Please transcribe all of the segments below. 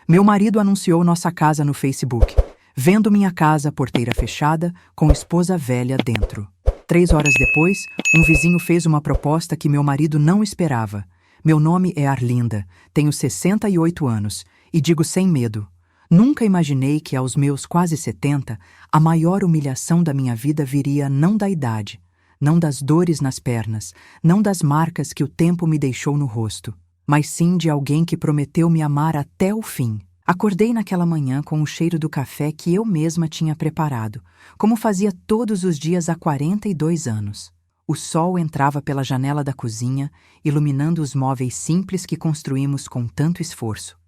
Meu marido anunciou nossa casa no Facebook. Vendo minha casa, porteira fechada, com esposa velha dentro. 3 horas depois, um vizinho fez uma proposta que meu marido não esperava. Meu nome é Arlinda, tenho 68 anos e digo sem medo. Nunca imaginei que aos meus quase 70, a maior humilhação da minha vida viria não da idade, não das dores nas pernas, não das marcas que o tempo me deixou no rosto, mas sim de alguém que prometeu me amar até o fim. Acordei naquela manhã com o cheiro do café que eu mesma tinha preparado, como fazia todos os dias há 42 anos. O sol entrava pela janela da cozinha, iluminando os móveis simples que construímos com tanto esforço.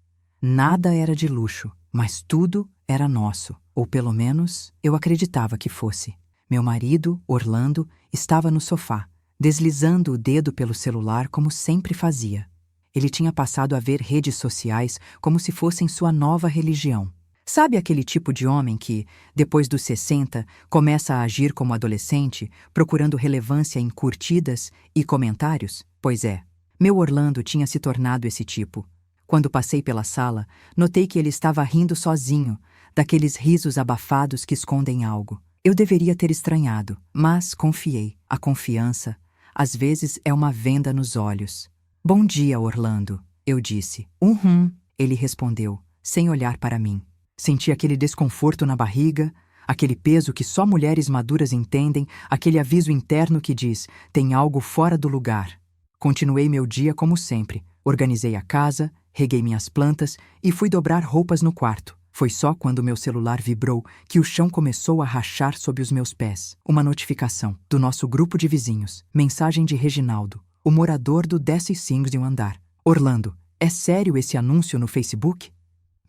Nada era de luxo, mas tudo era nosso, ou pelo menos eu acreditava que fosse. Meu marido, Orlando, estava no sofá, deslizando o dedo pelo celular como sempre fazia. Ele tinha passado a ver redes sociais como se fossem sua nova religião. Sabe aquele tipo de homem que, depois dos 60, começa a agir como adolescente, procurando relevância em curtidas e comentários? Pois é, meu Orlando tinha se tornado esse tipo. Quando passei pela sala, notei que ele estava rindo sozinho, daqueles risos abafados que escondem algo. Eu deveria ter estranhado, mas confiei. A confiança, às vezes, é uma venda nos olhos. Bom dia, Orlando, eu disse. Ele respondeu, sem olhar para mim. Senti aquele desconforto na barriga, aquele peso que só mulheres maduras entendem, aquele aviso interno que diz, tem algo fora do lugar. Continuei meu dia como sempre. Organizei a casa, reguei minhas plantas e fui dobrar roupas no quarto. Foi só quando meu celular vibrou que o chão começou a rachar sob os meus pés. Uma notificação do nosso grupo de vizinhos. Mensagem de Reginaldo, o morador do 15º andar. Orlando, é sério esse anúncio no Facebook?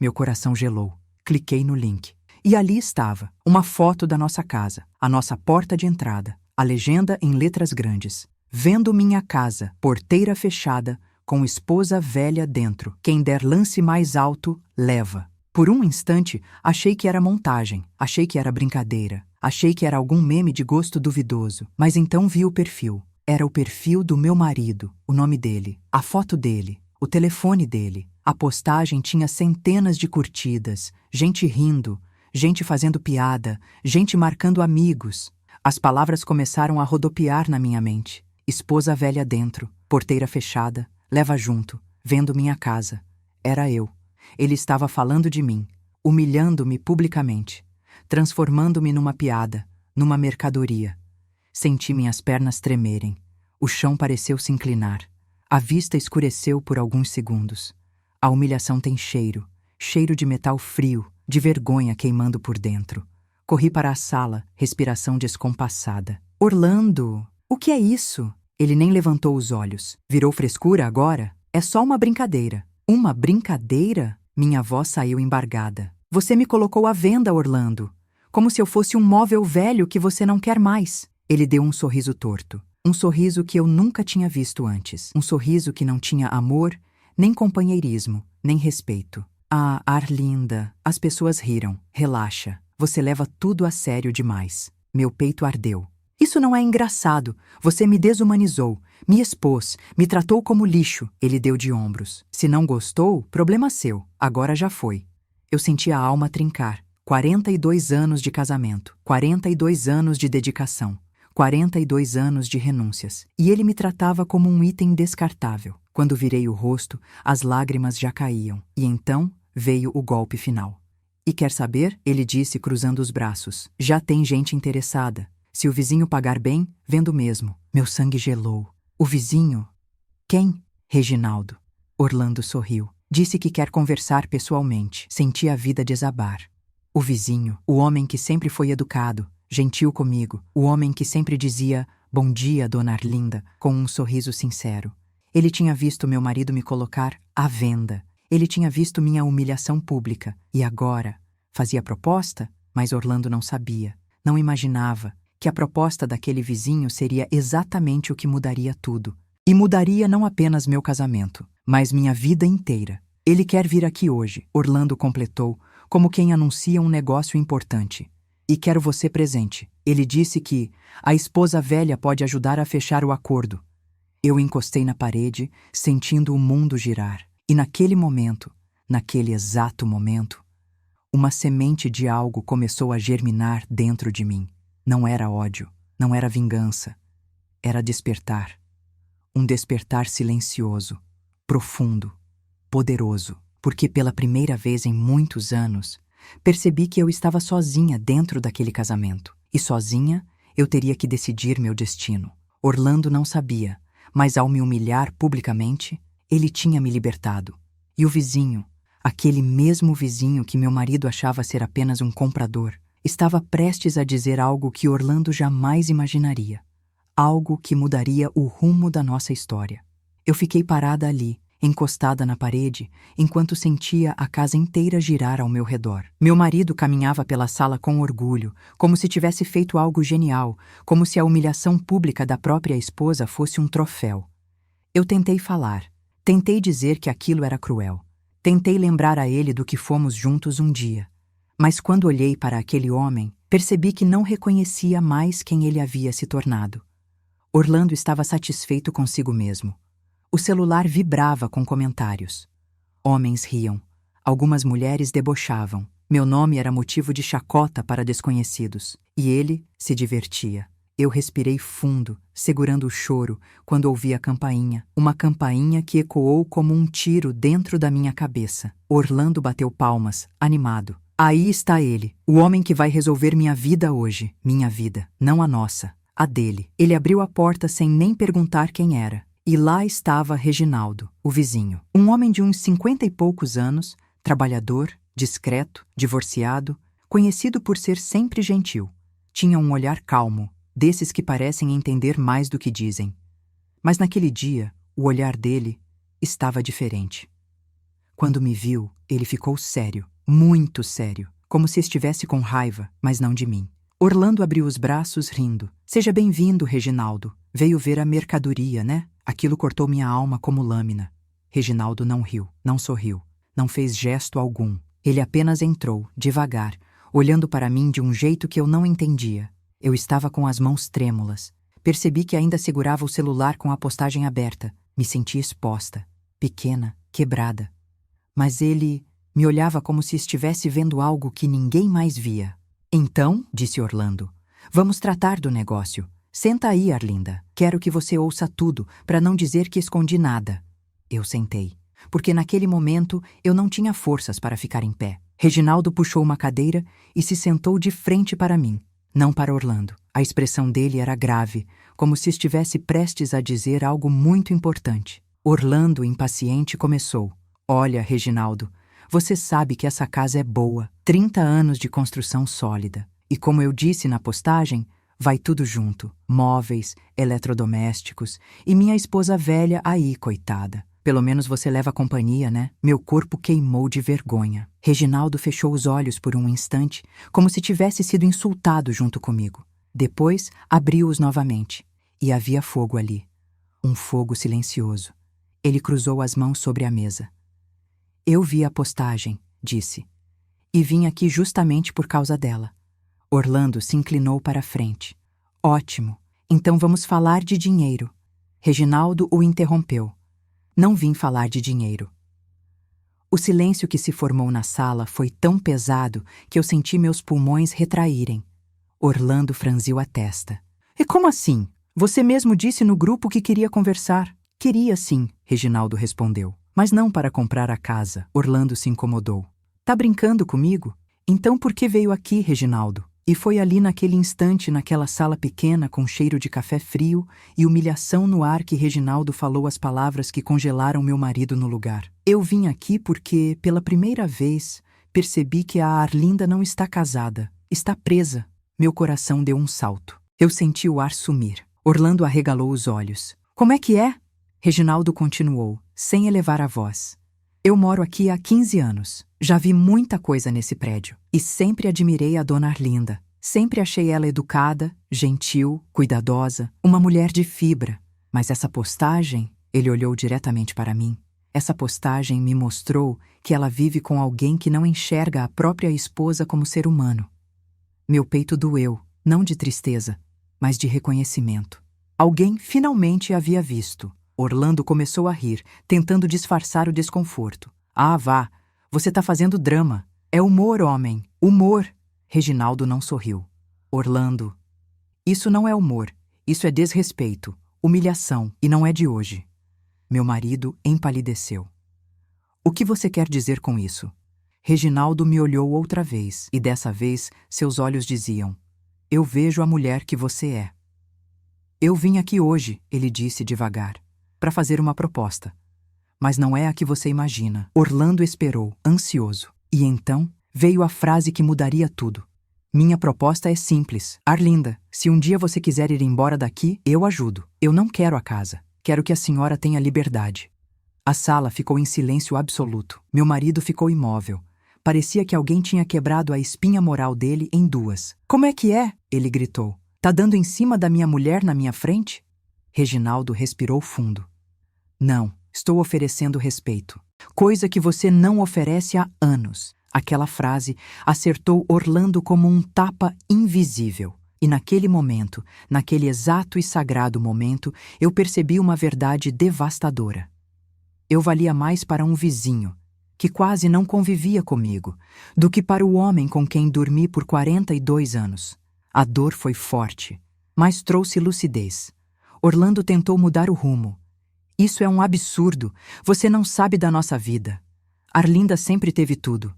Meu coração gelou. Cliquei no link. E ali estava, uma foto da nossa casa, a nossa porta de entrada, a legenda em letras grandes. Vendo minha casa, porteira fechada, com esposa velha dentro. Quem der lance mais alto, leva. Por um instante, achei que era montagem, achei que era brincadeira, achei que era algum meme de gosto duvidoso. Mas então vi o perfil. Era o perfil do meu marido, o nome dele, a foto dele, o telefone dele. A postagem tinha centenas de curtidas, gente rindo, gente fazendo piada, gente marcando amigos. As palavras começaram a rodopiar na minha mente. Esposa velha dentro, porteira fechada, leva junto, vendo minha casa. Era eu. Ele estava falando de mim, humilhando-me publicamente, transformando-me numa piada, numa mercadoria. Senti minhas pernas tremerem. O chão pareceu se inclinar. A vista escureceu por alguns segundos. A humilhação tem cheiro, cheiro de metal frio, de vergonha queimando por dentro. Corri para a sala, respiração descompassada. Orlando, o que é isso? Ele nem levantou os olhos. Virou frescura agora? É só uma brincadeira. Uma brincadeira? Minha voz saiu embargada. Você me colocou à venda, Orlando. Como se eu fosse um móvel velho que você não quer mais. Ele deu um sorriso torto. Um sorriso que eu nunca tinha visto antes. Um sorriso que não tinha amor, nem companheirismo, nem respeito. Ah, Arlinda, as pessoas riram. Relaxa, você leva tudo a sério demais. Meu peito ardeu. Isso não é engraçado. Você me desumanizou, me expôs, me tratou como lixo. Ele deu de ombros. Se não gostou, problema seu. Agora já foi. Eu senti a alma trincar. 42 anos de casamento, 42 anos de dedicação. 42 anos de renúncias. E ele me tratava como um item descartável. Quando virei o rosto, as lágrimas já caíam. E então veio o golpe final. E quer saber? Ele disse cruzando os braços. Já tem gente interessada. Se o vizinho pagar bem, vendo mesmo. Meu sangue gelou. O vizinho? Quem? Reginaldo. Orlando sorriu. Disse que quer conversar pessoalmente. Senti a vida desabar. O vizinho, o homem que sempre foi educado, gentil comigo, o homem que sempre dizia bom dia, dona Arlinda, com um sorriso sincero. Ele tinha visto meu marido me colocar à venda. Ele tinha visto minha humilhação pública. E agora? Fazia proposta? Mas Orlando não sabia, não imaginava que a proposta daquele vizinho seria exatamente o que mudaria tudo. E mudaria não apenas meu casamento, mas minha vida inteira. Ele quer vir aqui hoje, Orlando completou, como quem anuncia um negócio importante. E quero você presente. Ele disse que a esposa velha pode ajudar a fechar o acordo. Eu encostei na parede, sentindo o mundo girar. E naquele momento, Naquele exato momento, uma semente de algo começou a germinar dentro de mim. Não era ódio, não era vingança, era despertar. Um despertar silencioso, profundo, poderoso, porque pela primeira vez em muitos anos, percebi que eu estava sozinha dentro daquele casamento. E sozinha, eu teria que decidir meu destino. Orlando não sabia, mas ao me humilhar publicamente, ele tinha me libertado. E o vizinho, aquele mesmo vizinho que meu marido achava ser apenas um comprador, estava prestes a dizer algo que Orlando jamais imaginaria. Algo que mudaria o rumo da nossa história. Eu fiquei parada ali, encostada na parede, enquanto sentia a casa inteira girar ao meu redor. Meu marido caminhava pela sala com orgulho, como se tivesse feito algo genial, como se a humilhação pública da própria esposa fosse um troféu. Eu tentei falar, tentei dizer que aquilo era cruel. Tentei lembrar a ele do que fomos juntos um dia. Mas quando olhei para aquele homem, percebi que não reconhecia mais quem ele havia se tornado. Orlando estava satisfeito consigo mesmo. O celular vibrava com comentários. Homens riam. Algumas mulheres debochavam. Meu nome era motivo de chacota para desconhecidos. E ele se divertia. Eu respirei fundo, segurando o choro, quando ouvi a campainha. Uma campainha que ecoou como um tiro dentro da minha cabeça. Orlando bateu palmas, animado. Aí está ele, o homem que vai resolver minha vida hoje. Minha vida, não a nossa, a dele. Ele abriu a porta sem nem perguntar quem era. E lá estava Reginaldo, o vizinho. Um homem de uns 50 e poucos anos, trabalhador, discreto, divorciado, conhecido por ser sempre gentil. Tinha um olhar calmo, desses que parecem entender mais do que dizem. Mas naquele dia, o olhar dele estava diferente. Quando me viu, ele ficou sério, muito sério, como se estivesse com raiva, mas não de mim. Orlando abriu os braços rindo. Seja bem-vindo, Reginaldo. Veio ver a mercadoria, né? Aquilo cortou minha alma como lâmina. Reginaldo não riu, não sorriu, não fez gesto algum. Ele apenas entrou, devagar, olhando para mim de um jeito que eu não entendia. Eu estava com as mãos trêmulas. Percebi que ainda segurava o celular com a postagem aberta. Me senti exposta, pequena, quebrada. Mas ele me olhava como se estivesse vendo algo que ninguém mais via. Então, disse Orlando, vamos tratar do negócio. Senta aí, Arlinda. Quero que você ouça tudo, para não dizer que escondi nada. Eu sentei, porque naquele momento eu não tinha forças para ficar em pé. Reginaldo puxou uma cadeira e se sentou de frente para mim, não para Orlando. A expressão dele era grave, como se estivesse prestes a dizer algo muito importante. Orlando, impaciente, começou. Olha, Reginaldo, você sabe que essa casa é boa, 30 anos de construção sólida. E como eu disse na postagem, vai tudo junto, móveis, eletrodomésticos e minha esposa velha aí, coitada. Pelo menos você leva companhia, né? Meu corpo queimou de vergonha. Reginaldo fechou os olhos por um instante, como se tivesse sido insultado junto comigo. Depois, abriu-os novamente. E havia fogo ali. Um fogo silencioso. Ele cruzou as mãos sobre a mesa. Eu vi a postagem, disse. E vim aqui justamente por causa dela. Orlando se inclinou para a frente. Ótimo, então vamos falar de dinheiro. Reginaldo o interrompeu. Não vim falar de dinheiro. O silêncio que se formou na sala foi tão pesado que eu senti meus pulmões retraírem. Orlando franziu a testa. E como assim? Você mesmo disse no grupo que queria conversar. Queria sim, Reginaldo respondeu. Mas não para comprar a casa. Orlando se incomodou. Tá brincando comigo? Então por que veio aqui, Reginaldo? E foi ali naquele instante, naquela sala pequena com cheiro de café frio e humilhação no ar que Reginaldo falou as palavras que congelaram meu marido no lugar. Eu vim aqui porque, pela primeira vez, percebi que a Arlinda não está casada, está presa. Meu coração deu um salto. Eu senti o ar sumir. Orlando arregalou os olhos. Como é que é? Reginaldo continuou, sem elevar a voz. Eu moro aqui há 15 anos. Já vi muita coisa nesse prédio. E sempre admirei a dona Arlinda. Sempre achei ela educada, gentil, cuidadosa, uma mulher de fibra. Mas essa postagem, ele olhou diretamente para mim. Essa postagem me mostrou que ela vive com alguém que não enxerga a própria esposa como ser humano. Meu peito doeu, não de tristeza, mas de reconhecimento. Alguém finalmente a havia visto. Orlando começou a rir, tentando disfarçar o desconforto. Ah, vá! Você tá fazendo drama. É humor, homem. Humor. Reginaldo não sorriu. Orlando. Isso não é humor. Isso é desrespeito, humilhação, e não é de hoje. Meu marido empalideceu. O que você quer dizer com isso? Reginaldo me olhou outra vez, e dessa vez seus olhos diziam: eu vejo a mulher que você é. Eu vim aqui hoje, ele disse devagar, para fazer uma proposta. Mas não é a que você imagina. Orlando esperou, ansioso. E então veio a frase que mudaria tudo. Minha proposta é simples. Arlinda, se um dia você quiser ir embora daqui, eu ajudo. Eu não quero a casa. Quero que a senhora tenha liberdade. A sala ficou em silêncio absoluto. Meu marido ficou imóvel. Parecia que alguém tinha quebrado a espinha moral dele em duas. Como é que é? Ele gritou. Tá dando em cima da minha mulher na minha frente? Reginaldo respirou fundo. Não, estou oferecendo respeito. Coisa que você não oferece há anos. Aquela frase acertou Orlando como um tapa invisível. E naquele momento, naquele exato e sagrado momento, eu percebi uma verdade devastadora. Eu valia mais para um vizinho, que quase não convivia comigo, do que para o homem com quem dormi por 42 anos. A dor foi forte, mas trouxe lucidez. Orlando tentou mudar o rumo. Isso é um absurdo. Você não sabe da nossa vida. Arlinda sempre teve tudo.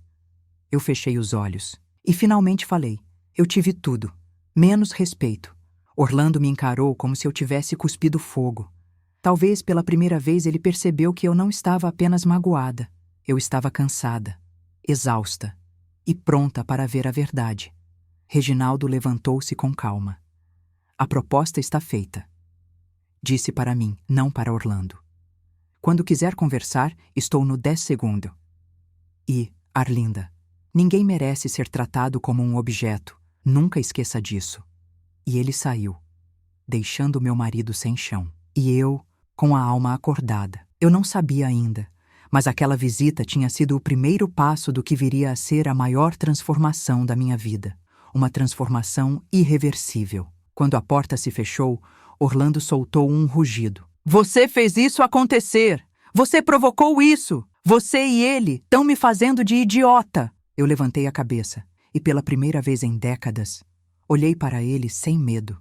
Eu fechei os olhos. E finalmente falei. Eu tive tudo. Menos respeito. Orlando me encarou como se eu tivesse cuspido fogo. Talvez pela primeira vez ele percebeu que eu não estava apenas magoada. Eu estava cansada, exausta e pronta para ver a verdade. Reginaldo levantou-se com calma. A proposta está feita. Disse para mim, não para Orlando. Quando quiser conversar, estou no 10 segundos. E, Arlinda, ninguém merece ser tratado como um objeto. Nunca esqueça disso. E ele saiu, deixando meu marido sem chão. E eu, com a alma acordada. Eu não sabia ainda, mas aquela visita tinha sido o primeiro passo do que viria a ser a maior transformação da minha vida. Uma transformação irreversível. Quando a porta se fechou, Orlando soltou um rugido. Você fez isso acontecer! Você provocou isso! Você e ele estão me fazendo de idiota! Eu levantei a cabeça e, pela primeira vez em décadas, olhei para ele sem medo.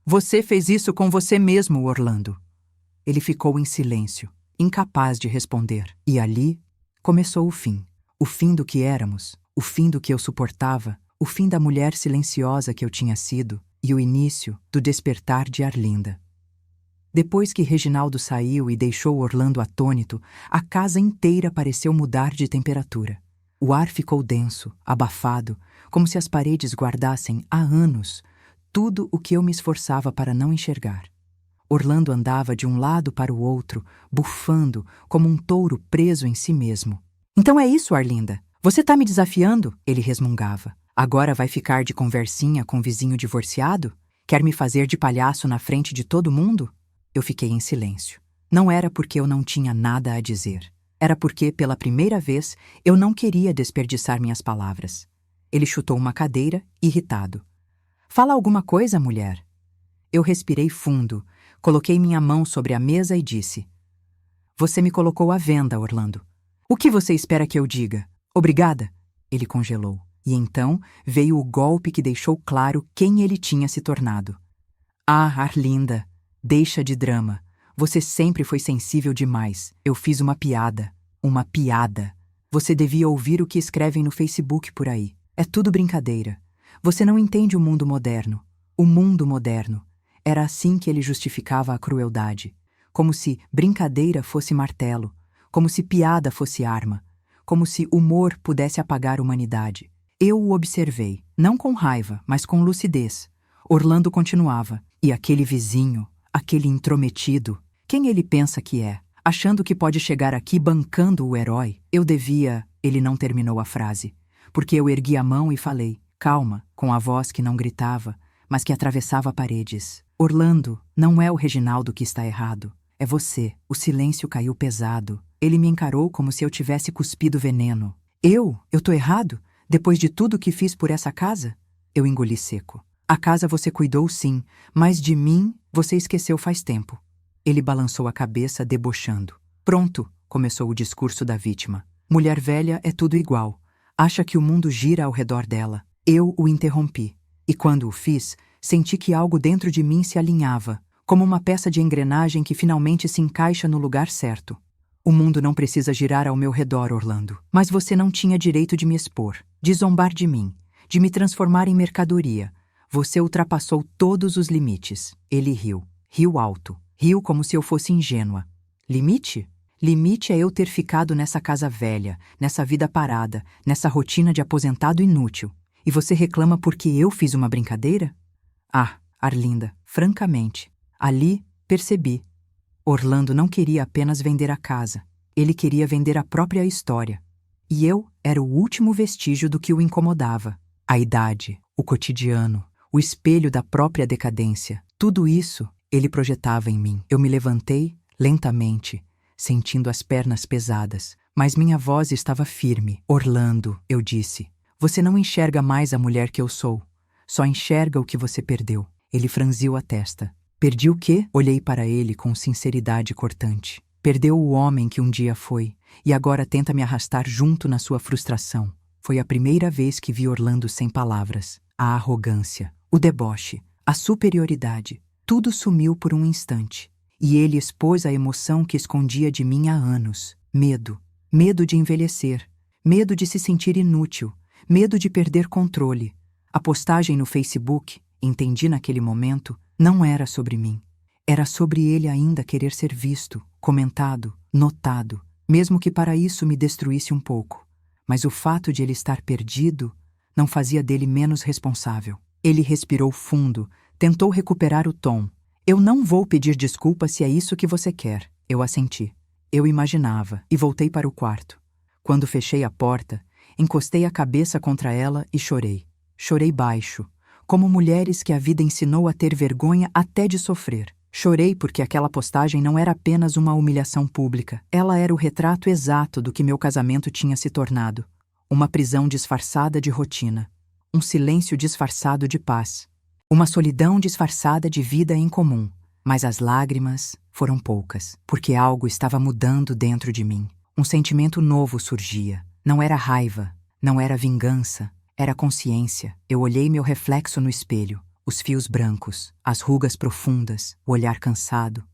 Você fez isso com você mesmo, Orlando. Ele ficou em silêncio, incapaz de responder. E ali começou o fim. O fim do que éramos, o fim do que eu suportava, o fim da mulher silenciosa que eu tinha sido e o início do despertar de Arlinda. Depois que Reginaldo saiu e deixou Orlando atônito, a casa inteira pareceu mudar de temperatura. O ar ficou denso, abafado, como se as paredes guardassem, há anos, tudo o que eu me esforçava para não enxergar. Orlando andava de um lado para o outro, bufando, como um touro preso em si mesmo. Então é isso, Arlinda. Você tá me desafiando? Ele resmungava. Agora vai ficar de conversinha com o vizinho divorciado? Quer me fazer de palhaço na frente de todo mundo? Eu fiquei em silêncio. Não era porque eu não tinha nada a dizer. Era porque, pela primeira vez, eu não queria desperdiçar minhas palavras. Ele chutou uma cadeira, irritado. Fala alguma coisa, mulher. Eu respirei fundo, coloquei minha mão sobre a mesa e disse: Você me colocou à venda, Orlando. O que você espera que eu diga? Obrigada. Ele congelou. E então veio o golpe que deixou claro quem ele tinha se tornado. Ah, Arlinda, deixa de drama. Você sempre foi sensível demais. Eu fiz uma piada. Uma piada. Você devia ouvir o que escrevem no Facebook por aí. É tudo brincadeira. Você não entende o mundo moderno. O mundo moderno. Era assim que ele justificava a crueldade. Como se brincadeira fosse martelo. Como se piada fosse arma. Como se humor pudesse apagar a humanidade. Eu o observei, não com raiva, mas com lucidez. Orlando continuava. E aquele vizinho, aquele intrometido, quem ele pensa que é? Achando que pode chegar aqui bancando o herói? Eu devia... Ele não terminou a frase. Porque eu ergui a mão e falei, calma, com a voz que não gritava, mas que atravessava paredes. Orlando, não é o Reginaldo que está errado. É você. O silêncio caiu pesado. Ele me encarou como se eu tivesse cuspido veneno. Eu tô errado? Depois de tudo que fiz por essa casa? Eu engoli seco. A casa você cuidou sim, mas de mim você esqueceu faz tempo. Ele balançou a cabeça, debochando. Pronto, começou o discurso da vítima. Mulher velha é tudo igual. Acha que o mundo gira ao redor dela. Eu o interrompi. E quando o fiz, senti que algo dentro de mim se alinhava, como uma peça de engrenagem que finalmente se encaixa no lugar certo. O mundo não precisa girar ao meu redor, Orlando. Mas você não tinha direito de me expor, de zombar de mim, de me transformar em mercadoria. Você ultrapassou todos os limites. Ele riu. Riu alto. Riu como se eu fosse ingênua. Limite? Limite é eu ter ficado nessa casa velha, nessa vida parada, nessa rotina de aposentado inútil. E você reclama porque eu fiz uma brincadeira? Ah, Arlinda, francamente, ali percebi. Orlando não queria apenas vender a casa. Ele queria vender a própria história. E eu era o último vestígio do que o incomodava. A idade, o cotidiano, o espelho da própria decadência. Tudo isso ele projetava em mim. Eu me levantei, lentamente, sentindo as pernas pesadas, mas minha voz estava firme. Orlando, eu disse, você não enxerga mais a mulher que eu sou. Só enxerga o que você perdeu. Ele franziu a testa. Perdi o quê? Olhei para ele com sinceridade cortante. Perdeu o homem que um dia foi, e agora tenta me arrastar junto na sua frustração. Foi a primeira vez que vi Orlando sem palavras. A arrogância, o deboche, a superioridade, tudo sumiu por um instante. E ele expôs a emoção que escondia de mim há anos. Medo. Medo de envelhecer. Medo de se sentir inútil. Medo de perder controle. A postagem no Facebook, entendi naquele momento, não era sobre mim. Era sobre ele ainda querer ser visto, comentado, notado, mesmo que para isso me destruísse um pouco. Mas o fato de ele estar perdido não fazia dele menos responsável. Ele respirou fundo, tentou recuperar o tom. Eu não vou pedir desculpas se é isso que você quer. Eu assenti. Eu imaginava e voltei para o quarto. Quando fechei a porta, encostei a cabeça contra ela e chorei. Chorei baixo, como mulheres que a vida ensinou a ter vergonha até de sofrer. Chorei porque aquela postagem não era apenas uma humilhação pública. Ela era o retrato exato do que meu casamento tinha se tornado. Uma prisão disfarçada de rotina. Um silêncio disfarçado de paz. Uma solidão disfarçada de vida em comum. Mas as lágrimas foram poucas, porque algo estava mudando dentro de mim. Um sentimento novo surgia. Não era raiva, não era vingança, era consciência. Eu olhei meu reflexo no espelho. Os fios brancos, as rugas profundas, o olhar cansado.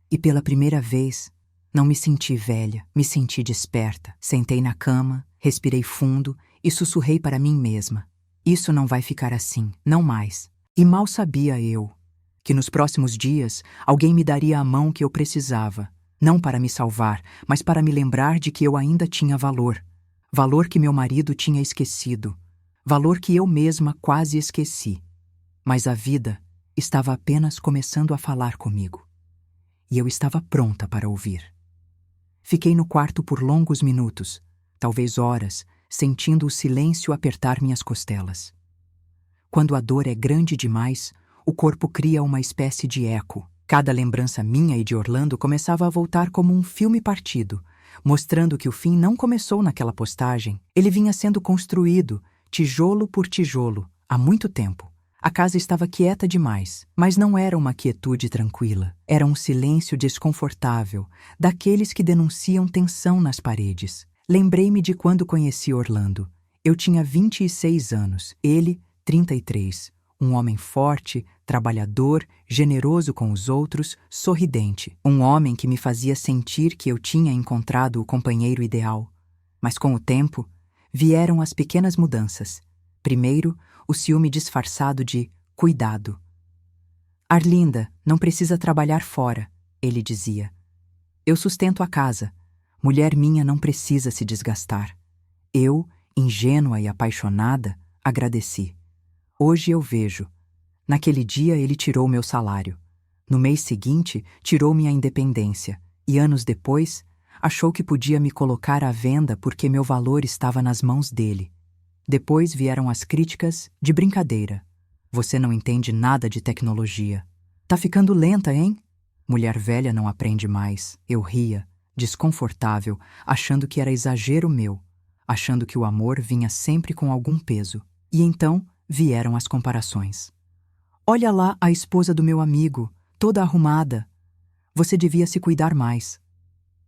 E pela primeira vez, não me senti velha, me senti desperta. Sentei na cama, respirei fundo e sussurrei para mim mesma. Isso não vai ficar assim, não mais. E mal sabia eu que nos próximos dias alguém me daria a mão que eu precisava, não para me salvar, mas para me lembrar de que eu ainda tinha valor. Valor que meu marido tinha esquecido. Valor que eu mesma quase esqueci. Mas a vida estava apenas começando a falar comigo. E eu estava pronta para ouvir. Fiquei no quarto por longos minutos, talvez horas, sentindo o silêncio apertar minhas costelas. Quando a dor é grande demais, o corpo cria uma espécie de eco. Cada lembrança minha e de Orlando começava a voltar como um filme partido, mostrando que o fim não começou naquela postagem. Ele vinha sendo construído, tijolo por tijolo, há muito tempo. A casa estava quieta demais, mas não era uma quietude tranquila. Era um silêncio desconfortável, daqueles que denunciam tensão nas paredes. Lembrei-me de quando conheci Orlando. Eu tinha 26 anos, ele 33. Um homem forte, trabalhador, generoso com os outros, sorridente. Um homem que me fazia sentir que eu tinha encontrado o companheiro ideal. Mas com o tempo, vieram as pequenas mudanças. Primeiro, o ciúme disfarçado de cuidado. Arlinda, não precisa trabalhar fora, ele dizia. Eu sustento a casa. Mulher minha não precisa se desgastar. Eu, ingênua e apaixonada, agradeci. Hoje eu vejo. Naquele dia ele tirou meu salário. No mês seguinte, tirou minha independência. E anos depois, achou que podia me colocar à venda porque meu valor estava nas mãos dele. Depois vieram as críticas de brincadeira. Você não entende nada de tecnologia. Tá ficando lenta, hein? Mulher velha não aprende mais. Eu ria, desconfortável, achando que era exagero meu, achando que o amor vinha sempre com algum peso. E então vieram as comparações. Olha lá a esposa do meu amigo, toda arrumada. Você devia se cuidar mais.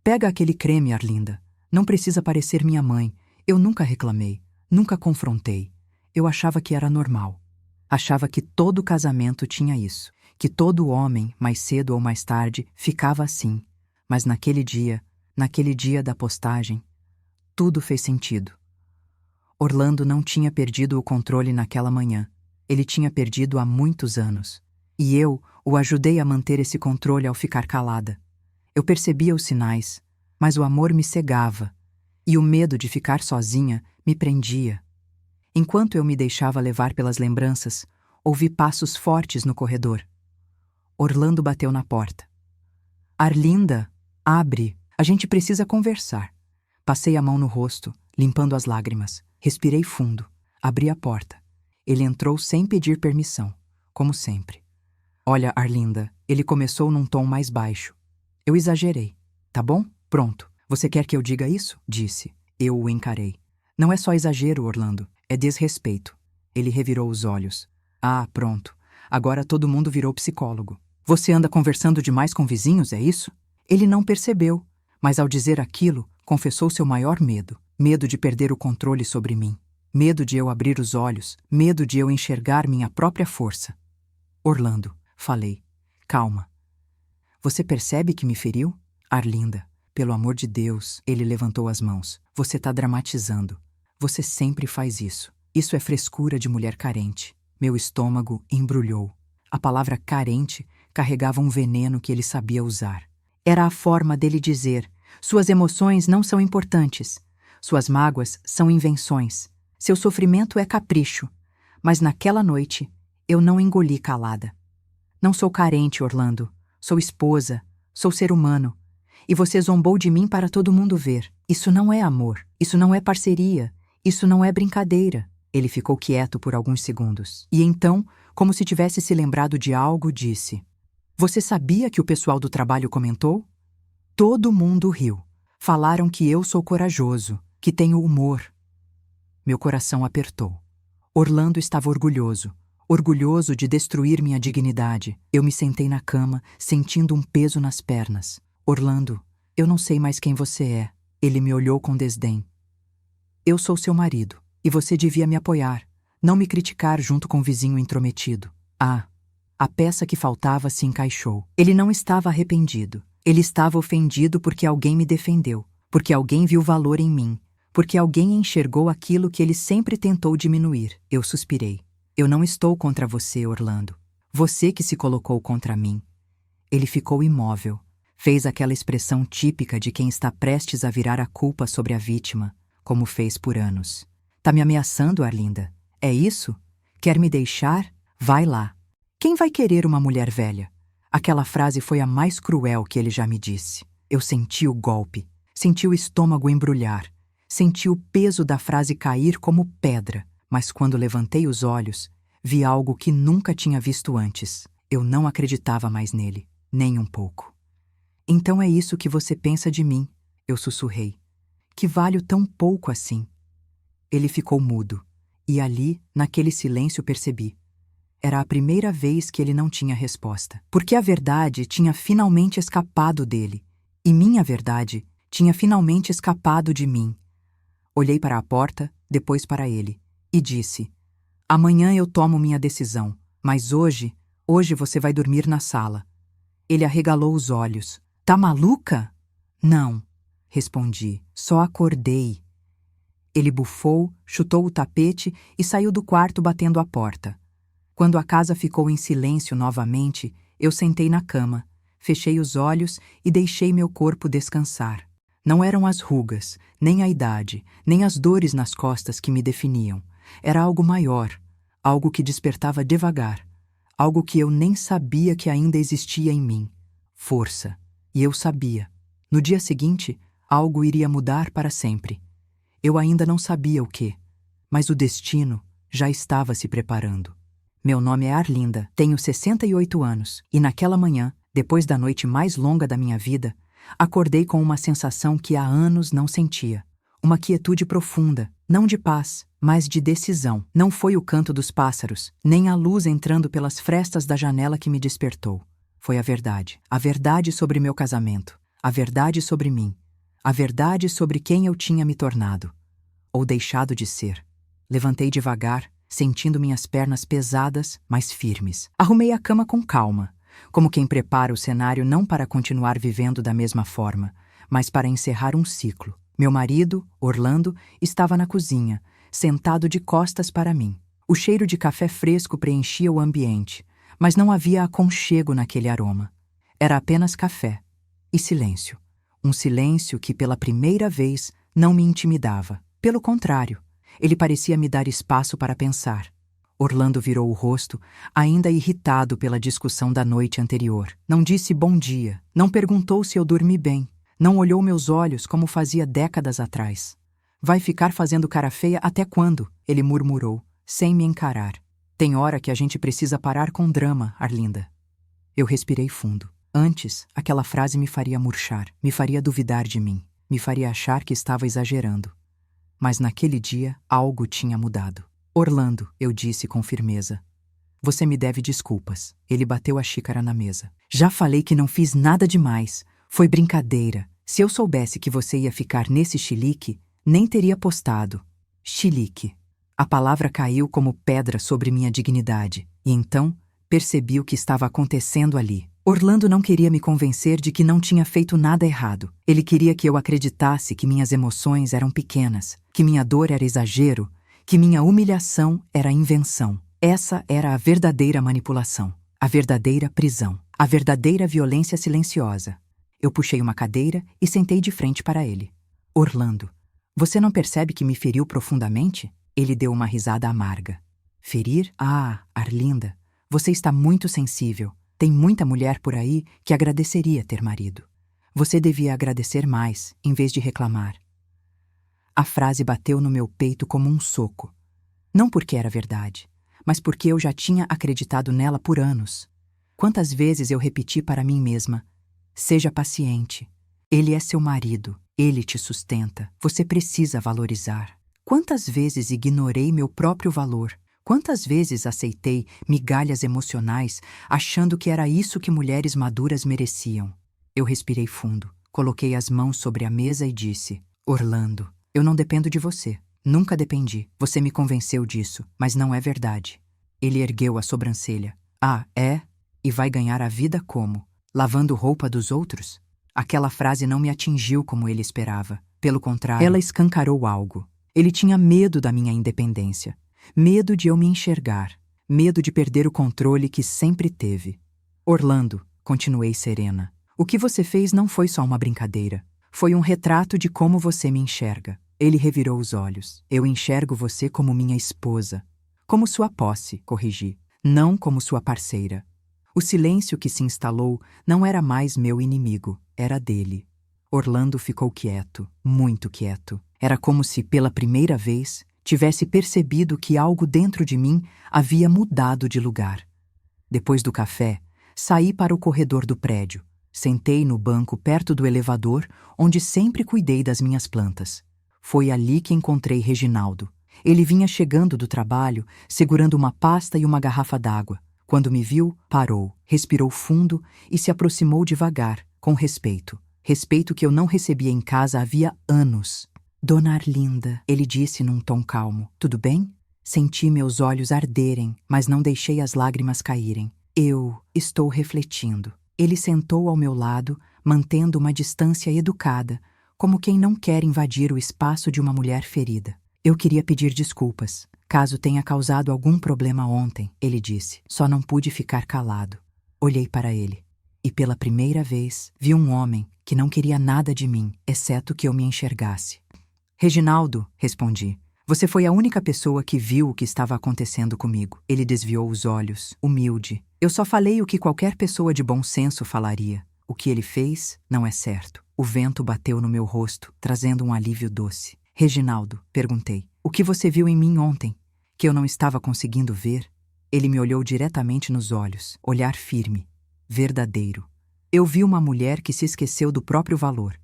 Pega aquele creme, Arlinda. Não precisa parecer minha mãe. Eu nunca reclamei, nunca confrontei. Eu achava que era normal. Achava que todo casamento tinha isso, que todo homem, mais cedo ou mais tarde, ficava assim. Mas naquele dia da postagem, tudo fez sentido. Orlando não tinha perdido o controle naquela manhã. Ele tinha perdido há muitos anos. E eu o ajudei a manter esse controle ao ficar calada. Eu percebia os sinais, mas o amor me cegava, e o medo de ficar sozinha me prendia. Enquanto eu me deixava levar pelas lembranças, ouvi passos fortes no corredor. Orlando bateu na porta. Arlinda, abre, a gente precisa conversar. Passei a mão no rosto, limpando as lágrimas. Respirei fundo, abri a porta. Ele entrou sem pedir permissão, como sempre. Olha, Arlinda, ele começou num tom mais baixo. Eu exagerei. Tá bom? Pronto. Você quer que eu diga isso? Disse. Eu o encarei. Não é só exagero, Orlando. É desrespeito. Ele revirou os olhos. Ah, pronto. Agora todo mundo virou psicólogo. Você anda conversando demais com vizinhos, é isso? Ele não percebeu, mas ao dizer aquilo, confessou seu maior medo. Medo de perder o controle sobre mim. Medo de eu abrir os olhos. Medo de eu enxergar minha própria força. Orlando, falei. Calma. Você percebe que me feriu? Arlinda, pelo amor de Deus, ele levantou as mãos. Você tá dramatizando. Você sempre faz isso. Isso é frescura de mulher carente. Meu estômago embrulhou. A palavra carente carregava um veneno que ele sabia usar. Era a forma dele dizer: suas emoções não são importantes. Suas mágoas são invenções. Seu sofrimento é capricho. Mas naquela noite, eu não engoli calada. Não sou carente, Orlando. Sou esposa. Sou ser humano. E você zombou de mim para todo mundo ver. Isso não é amor. Isso não é parceria. Isso não é brincadeira. Ele ficou quieto por alguns segundos. E então, como se tivesse se lembrado de algo, disse: Você sabia que o pessoal do trabalho comentou? Todo mundo riu. Falaram que eu sou corajoso, que tenho humor. Meu coração apertou. Orlando estava orgulhoso. Orgulhoso de destruir minha dignidade. Eu me sentei na cama, sentindo um peso nas pernas. Orlando, eu não sei mais quem você é. Ele me olhou com desdém. Eu sou seu marido, e você devia me apoiar, não me criticar junto com o vizinho intrometido. Ah, a peça que faltava se encaixou. Ele não estava arrependido. Ele estava ofendido porque alguém me defendeu, porque alguém viu valor em mim, porque alguém enxergou aquilo que ele sempre tentou diminuir. Eu suspirei. Eu não estou contra você, Orlando. Você que se colocou contra mim. Ele ficou imóvel. Fez aquela expressão típica de quem está prestes a virar a culpa sobre a vítima, como fez por anos. Tá me ameaçando, Arlinda? É isso? Quer me deixar? Vai lá. Quem vai querer uma mulher velha? Aquela frase foi a mais cruel que ele já me disse. Eu senti o golpe, senti o estômago embrulhar, senti o peso da frase cair como pedra, mas quando levantei os olhos, vi algo que nunca tinha visto antes. Eu não acreditava mais nele, nem um pouco. Então é isso que você pensa de mim, eu sussurrei. Que valho tão pouco assim? Ele ficou mudo, e ali, naquele silêncio, percebi. Era a primeira vez que ele não tinha resposta. Porque a verdade tinha finalmente escapado dele, e minha verdade tinha finalmente escapado de mim. Olhei para a porta, depois para ele, e disse: Amanhã eu tomo minha decisão, mas hoje você vai dormir na sala. Ele arregalou os olhos. Tá maluca? Não, respondi. Só acordei. Ele bufou, chutou o tapete e saiu do quarto batendo a porta. Quando a casa ficou em silêncio novamente, eu sentei na cama, fechei os olhos e deixei meu corpo descansar. Não eram as rugas, nem a idade, nem as dores nas costas que me definiam. Era algo maior, algo que despertava devagar, algo que eu nem sabia que ainda existia em mim. Força. E eu sabia. No dia seguinte, algo iria mudar para sempre. Eu ainda não sabia o quê, mas o destino já estava se preparando. Meu nome é Arlinda, tenho 68 anos, e naquela manhã, depois da noite mais longa da minha vida, acordei com uma sensação que há anos não sentia. Uma quietude profunda, não de paz, mas de decisão. Não foi o canto dos pássaros, nem a luz entrando pelas frestas da janela que me despertou. Foi a verdade sobre meu casamento, a verdade sobre mim, A verdade sobre quem eu tinha me tornado. Ou deixado de ser. Levantei devagar, sentindo minhas pernas pesadas, mas firmes. Arrumei a cama com calma, como quem prepara o cenário não para continuar vivendo da mesma forma, mas para encerrar um ciclo. Meu marido, Orlando, estava na cozinha, sentado de costas para mim. O cheiro de café fresco preenchia o ambiente, mas não havia aconchego naquele aroma. Era apenas café e silêncio. Um silêncio que, pela primeira vez, não me intimidava. Pelo contrário, ele parecia me dar espaço para pensar. Orlando virou o rosto, ainda irritado pela discussão da noite anterior. Não disse bom dia, não perguntou se eu dormi bem, não olhou meus olhos como fazia décadas atrás. Vai ficar fazendo cara feia até quando? Ele murmurou, sem me encarar. Tem hora que a gente precisa parar com drama, Arlinda. Eu respirei fundo. Antes, aquela frase me faria murchar, me faria duvidar de mim, me faria achar que estava exagerando. Mas naquele dia, algo tinha mudado. Orlando, eu disse com firmeza. Você me deve desculpas. Ele bateu a xícara na mesa. Já falei que não fiz nada demais. Foi brincadeira. Se eu soubesse que você ia ficar nesse chilique, nem teria postado. Chilique. A palavra caiu como pedra sobre minha dignidade, e então percebi o que estava acontecendo ali. Orlando não queria me convencer de que não tinha feito nada errado. Ele queria que eu acreditasse que minhas emoções eram pequenas, que minha dor era exagero, que minha humilhação era invenção. Essa era a verdadeira manipulação, a verdadeira prisão, a verdadeira violência silenciosa. Eu puxei uma cadeira e sentei de frente para ele. Orlando, você não percebe que me feriu profundamente? Ele deu uma risada amarga. Ferir? Ah, Arlinda, você está muito sensível. Tem muita mulher por aí que agradeceria ter marido. Você devia agradecer mais, em vez de reclamar. A frase bateu no meu peito como um soco. Não porque era verdade, mas porque eu já tinha acreditado nela por anos. Quantas vezes eu repeti para mim mesma: seja paciente. Ele é seu marido, ele te sustenta, você precisa valorizar. Quantas vezes ignorei meu próprio valor? Quantas vezes aceitei migalhas emocionais, achando que era isso que mulheres maduras mereciam? Eu respirei fundo, coloquei as mãos sobre a mesa e disse: Orlando, eu não dependo de você. Nunca dependi. Você me convenceu disso, mas não é verdade. Ele ergueu a sobrancelha. Ah, é? E vai ganhar a vida como? Lavando roupa dos outros? Aquela frase não me atingiu como ele esperava. Pelo contrário, ela escancarou algo. Ele tinha medo da minha independência. Medo de eu me enxergar. Medo de perder o controle que sempre teve. Orlando, continuei serena, o que você fez não foi só uma brincadeira. Foi um retrato de como você me enxerga. Ele revirou os olhos. Eu enxergo você como minha esposa. Como sua posse, corrigi. Não como sua parceira. O silêncio que se instalou não era mais meu inimigo, era dele. Orlando ficou quieto, muito quieto. Era como se, pela primeira vez, tivesse percebido que algo dentro de mim havia mudado de lugar. Depois do café, saí para o corredor do prédio. Sentei no banco perto do elevador, onde sempre cuidei das minhas plantas. Foi ali que encontrei Reginaldo. Ele vinha chegando do trabalho, segurando uma pasta e uma garrafa d'água. Quando me viu, parou, respirou fundo e se aproximou devagar, com respeito. Respeito que eu não recebia em casa havia anos. Dona Arlinda, ele disse num tom calmo. Tudo bem? Senti meus olhos arderem, mas não deixei as lágrimas caírem. Eu estou refletindo. Ele sentou ao meu lado, mantendo uma distância educada, como quem não quer invadir o espaço de uma mulher ferida. Eu queria pedir desculpas, caso tenha causado algum problema ontem, ele disse. Só não pude ficar calado. Olhei para ele, e pela primeira vez vi um homem que não queria nada de mim, exceto que eu me enxergasse. Reginaldo, respondi. Você foi a única pessoa que viu o que estava acontecendo comigo. Ele desviou os olhos, humilde. Eu só falei o que qualquer pessoa de bom senso falaria. O que ele fez não é certo. O vento bateu no meu rosto, trazendo um alívio doce. Reginaldo, perguntei, o que você viu em mim ontem? Que eu não estava conseguindo ver? Ele me olhou diretamente nos olhos, olhar firme, verdadeiro. Eu vi uma mulher que se esqueceu do próprio valor.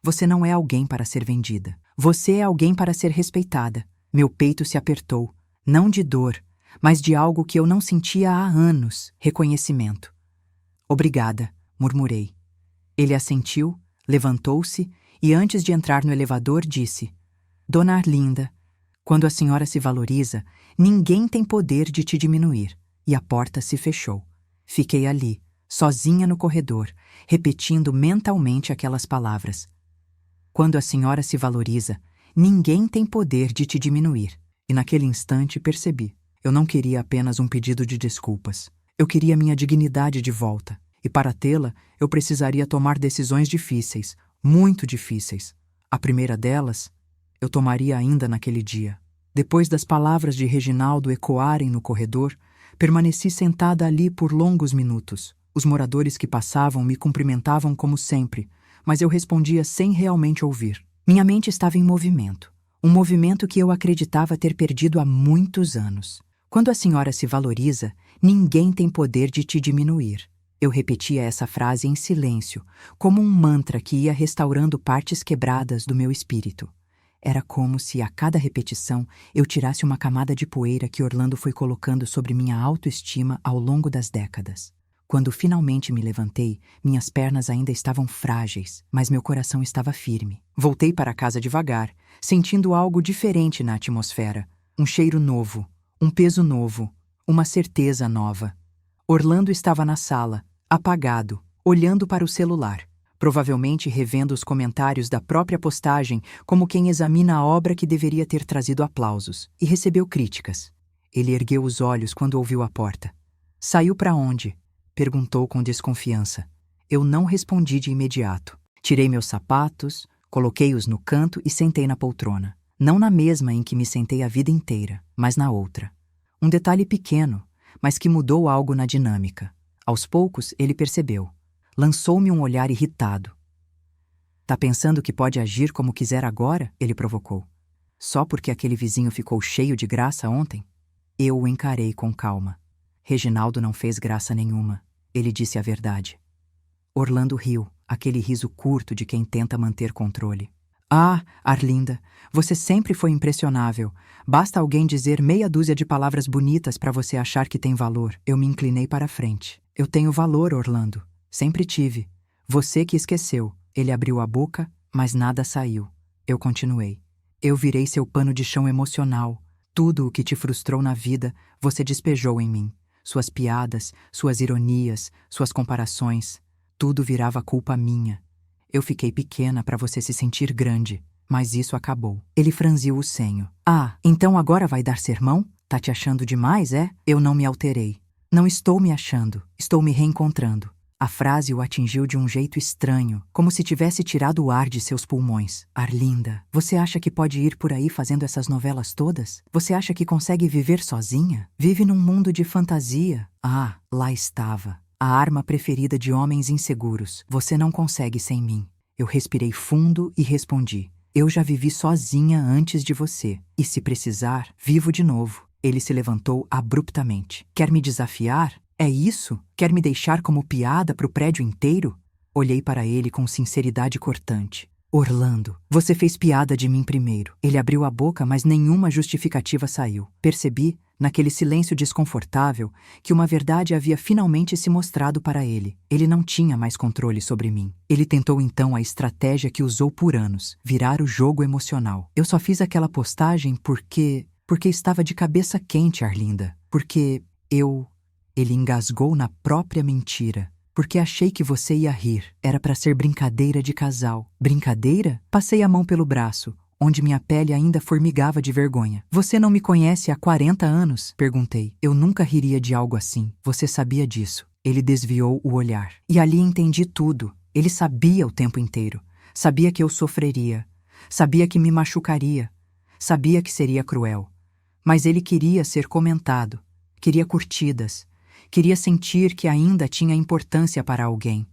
Você não é alguém para ser vendida. Você é alguém para ser respeitada. Meu peito se apertou, não de dor, mas de algo que eu não sentia há anos, reconhecimento. Obrigada, murmurei. Ele assentiu, levantou-se e antes de entrar no elevador disse: Dona Arlinda, quando a senhora se valoriza, ninguém tem poder de te diminuir. E a porta se fechou. Fiquei ali, sozinha no corredor, repetindo mentalmente aquelas palavras. Quando a senhora se valoriza, ninguém tem poder de te diminuir. E naquele instante percebi. Eu não queria apenas um pedido de desculpas. Eu queria minha dignidade de volta. E para tê-la, eu precisaria tomar decisões difíceis, muito difíceis. A primeira delas, eu tomaria ainda naquele dia. Depois das palavras de Reginaldo ecoarem no corredor, permaneci sentada ali por longos minutos. Os moradores que passavam me cumprimentavam como sempre, mas eu respondia sem realmente ouvir. Minha mente estava em movimento, um movimento que eu acreditava ter perdido há muitos anos. Quando a senhora se valoriza, ninguém tem poder de te diminuir. Eu repetia essa frase em silêncio, como um mantra que ia restaurando partes quebradas do meu espírito. Era como se, a cada repetição, eu tirasse uma camada de poeira que Orlando foi colocando sobre minha autoestima ao longo das décadas. Quando finalmente me levantei, minhas pernas ainda estavam frágeis, mas meu coração estava firme. Voltei para casa devagar, sentindo algo diferente na atmosfera. Um cheiro novo, um peso novo, uma certeza nova. Orlando estava na sala, apagado, olhando para o celular. Provavelmente revendo os comentários da própria postagem como quem examina a obra que deveria ter trazido aplausos, e recebeu críticas. Ele ergueu os olhos quando ouviu a porta. Saiu para onde? Perguntou com desconfiança. Eu não respondi de imediato. Tirei meus sapatos, coloquei-os no canto e sentei na poltrona. Não na mesma em que me sentei a vida inteira, mas na outra. Um detalhe pequeno, mas que mudou algo na dinâmica. Aos poucos, ele percebeu. Lançou-me um olhar irritado. Tá pensando que pode agir como quiser agora? Ele provocou. Só porque aquele vizinho ficou cheio de graça ontem? Eu o encarei com calma. Reginaldo não fez graça nenhuma. Ele disse a verdade. Orlando riu, aquele riso curto de quem tenta manter controle. Ah, Arlinda, você sempre foi impressionável. Basta alguém dizer meia dúzia de palavras bonitas para você achar que tem valor. Eu me inclinei para a frente. Eu tenho valor, Orlando. Sempre tive. Você que esqueceu. Ele abriu a boca, mas nada saiu. Eu continuei. Eu virei seu pano de chão emocional. Tudo o que te frustrou na vida, você despejou em mim. Suas piadas, suas ironias, suas comparações. Tudo virava culpa minha. Eu fiquei pequena para você se sentir grande, mas isso acabou. Ele franziu o senho. Ah, então agora vai dar sermão? Tá te achando demais, é? Eu não me alterei. Não estou me achando, estou me reencontrando. A frase o atingiu de um jeito estranho, como se tivesse tirado o ar de seus pulmões. Arlinda, você acha que pode ir por aí fazendo essas novelas todas? Você acha que consegue viver sozinha? Vive num mundo de fantasia. Ah, lá estava. A arma preferida de homens inseguros. Você não consegue sem mim. Eu respirei fundo e respondi. Eu já vivi sozinha antes de você. E se precisar, vivo de novo. Ele se levantou abruptamente. Quer me desafiar? É isso? Quer me deixar como piada para o prédio inteiro? Olhei para ele com sinceridade cortante. Orlando, você fez piada de mim primeiro. Ele abriu a boca, mas nenhuma justificativa saiu. Percebi, naquele silêncio desconfortável, que uma verdade havia finalmente se mostrado para ele. Ele não tinha mais controle sobre mim. Ele tentou então a estratégia que usou por anos, virar o jogo emocional. Eu só fiz aquela postagem porque estava de cabeça quente, Arlinda. Ele engasgou na própria mentira. Porque achei que você ia rir. Era para ser brincadeira de casal. Brincadeira? Passei a mão pelo braço, onde minha pele ainda formigava de vergonha. Você não me conhece há 40 anos? Perguntei. Eu nunca riria de algo assim. Você sabia disso. Ele desviou o olhar. E ali entendi tudo. Ele sabia o tempo inteiro. Sabia que eu sofreria. Sabia que me machucaria. Sabia que seria cruel. Mas ele queria ser comentado. Queria curtidas. Queria sentir que ainda tinha importância para alguém,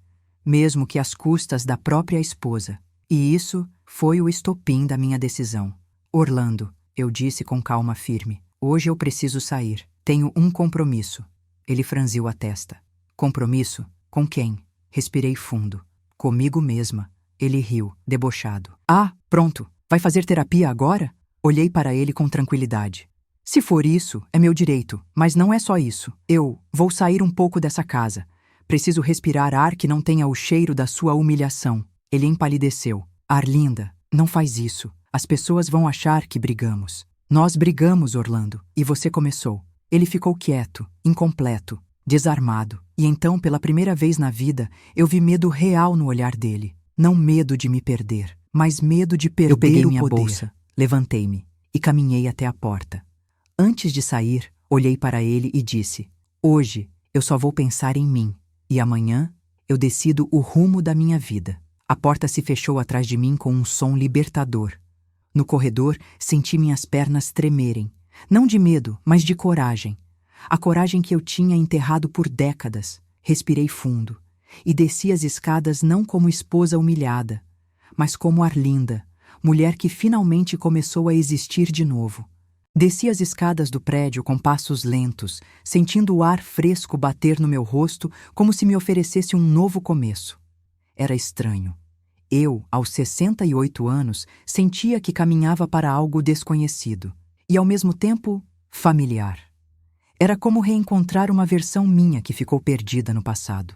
mesmo que às custas da própria esposa. E isso foi o estopim da minha decisão. Orlando, eu disse com calma firme, hoje eu preciso sair. Tenho um compromisso. Ele franziu a testa. Compromisso? Com quem? Respirei fundo. Comigo mesma. Ele riu, debochado. Ah, pronto. Vai fazer terapia agora? Olhei para ele com tranquilidade. Se for isso, é meu direito, mas não é só isso. Eu vou sair um pouco dessa casa. Preciso respirar ar que não tenha o cheiro da sua humilhação. Ele empalideceu. Arlinda, não faz isso. As pessoas vão achar que brigamos. Nós brigamos, Orlando, e você começou. Ele ficou quieto, incompleto, desarmado. E então, pela primeira vez na vida, eu vi medo real no olhar dele. Não medo de me perder, mas medo de perder o poder. Eu peguei minha bolsa, levantei-me e caminhei até a porta. Antes de sair, olhei para ele e disse: hoje eu só vou pensar em mim, e amanhã eu decido o rumo da minha vida. A porta se fechou atrás de mim com um som libertador. No corredor, senti minhas pernas tremerem, não de medo, mas de coragem. A coragem que eu tinha enterrado por décadas. Respirei fundo e desci as escadas não como esposa humilhada, mas como Arlinda, mulher que finalmente começou a existir de novo. Desci as escadas do prédio com passos lentos, sentindo o ar fresco bater no meu rosto como se me oferecesse um novo começo. Era estranho. Eu, aos 68 anos, sentia que caminhava para algo desconhecido e, ao mesmo tempo, familiar. Era como reencontrar uma versão minha que ficou perdida no passado.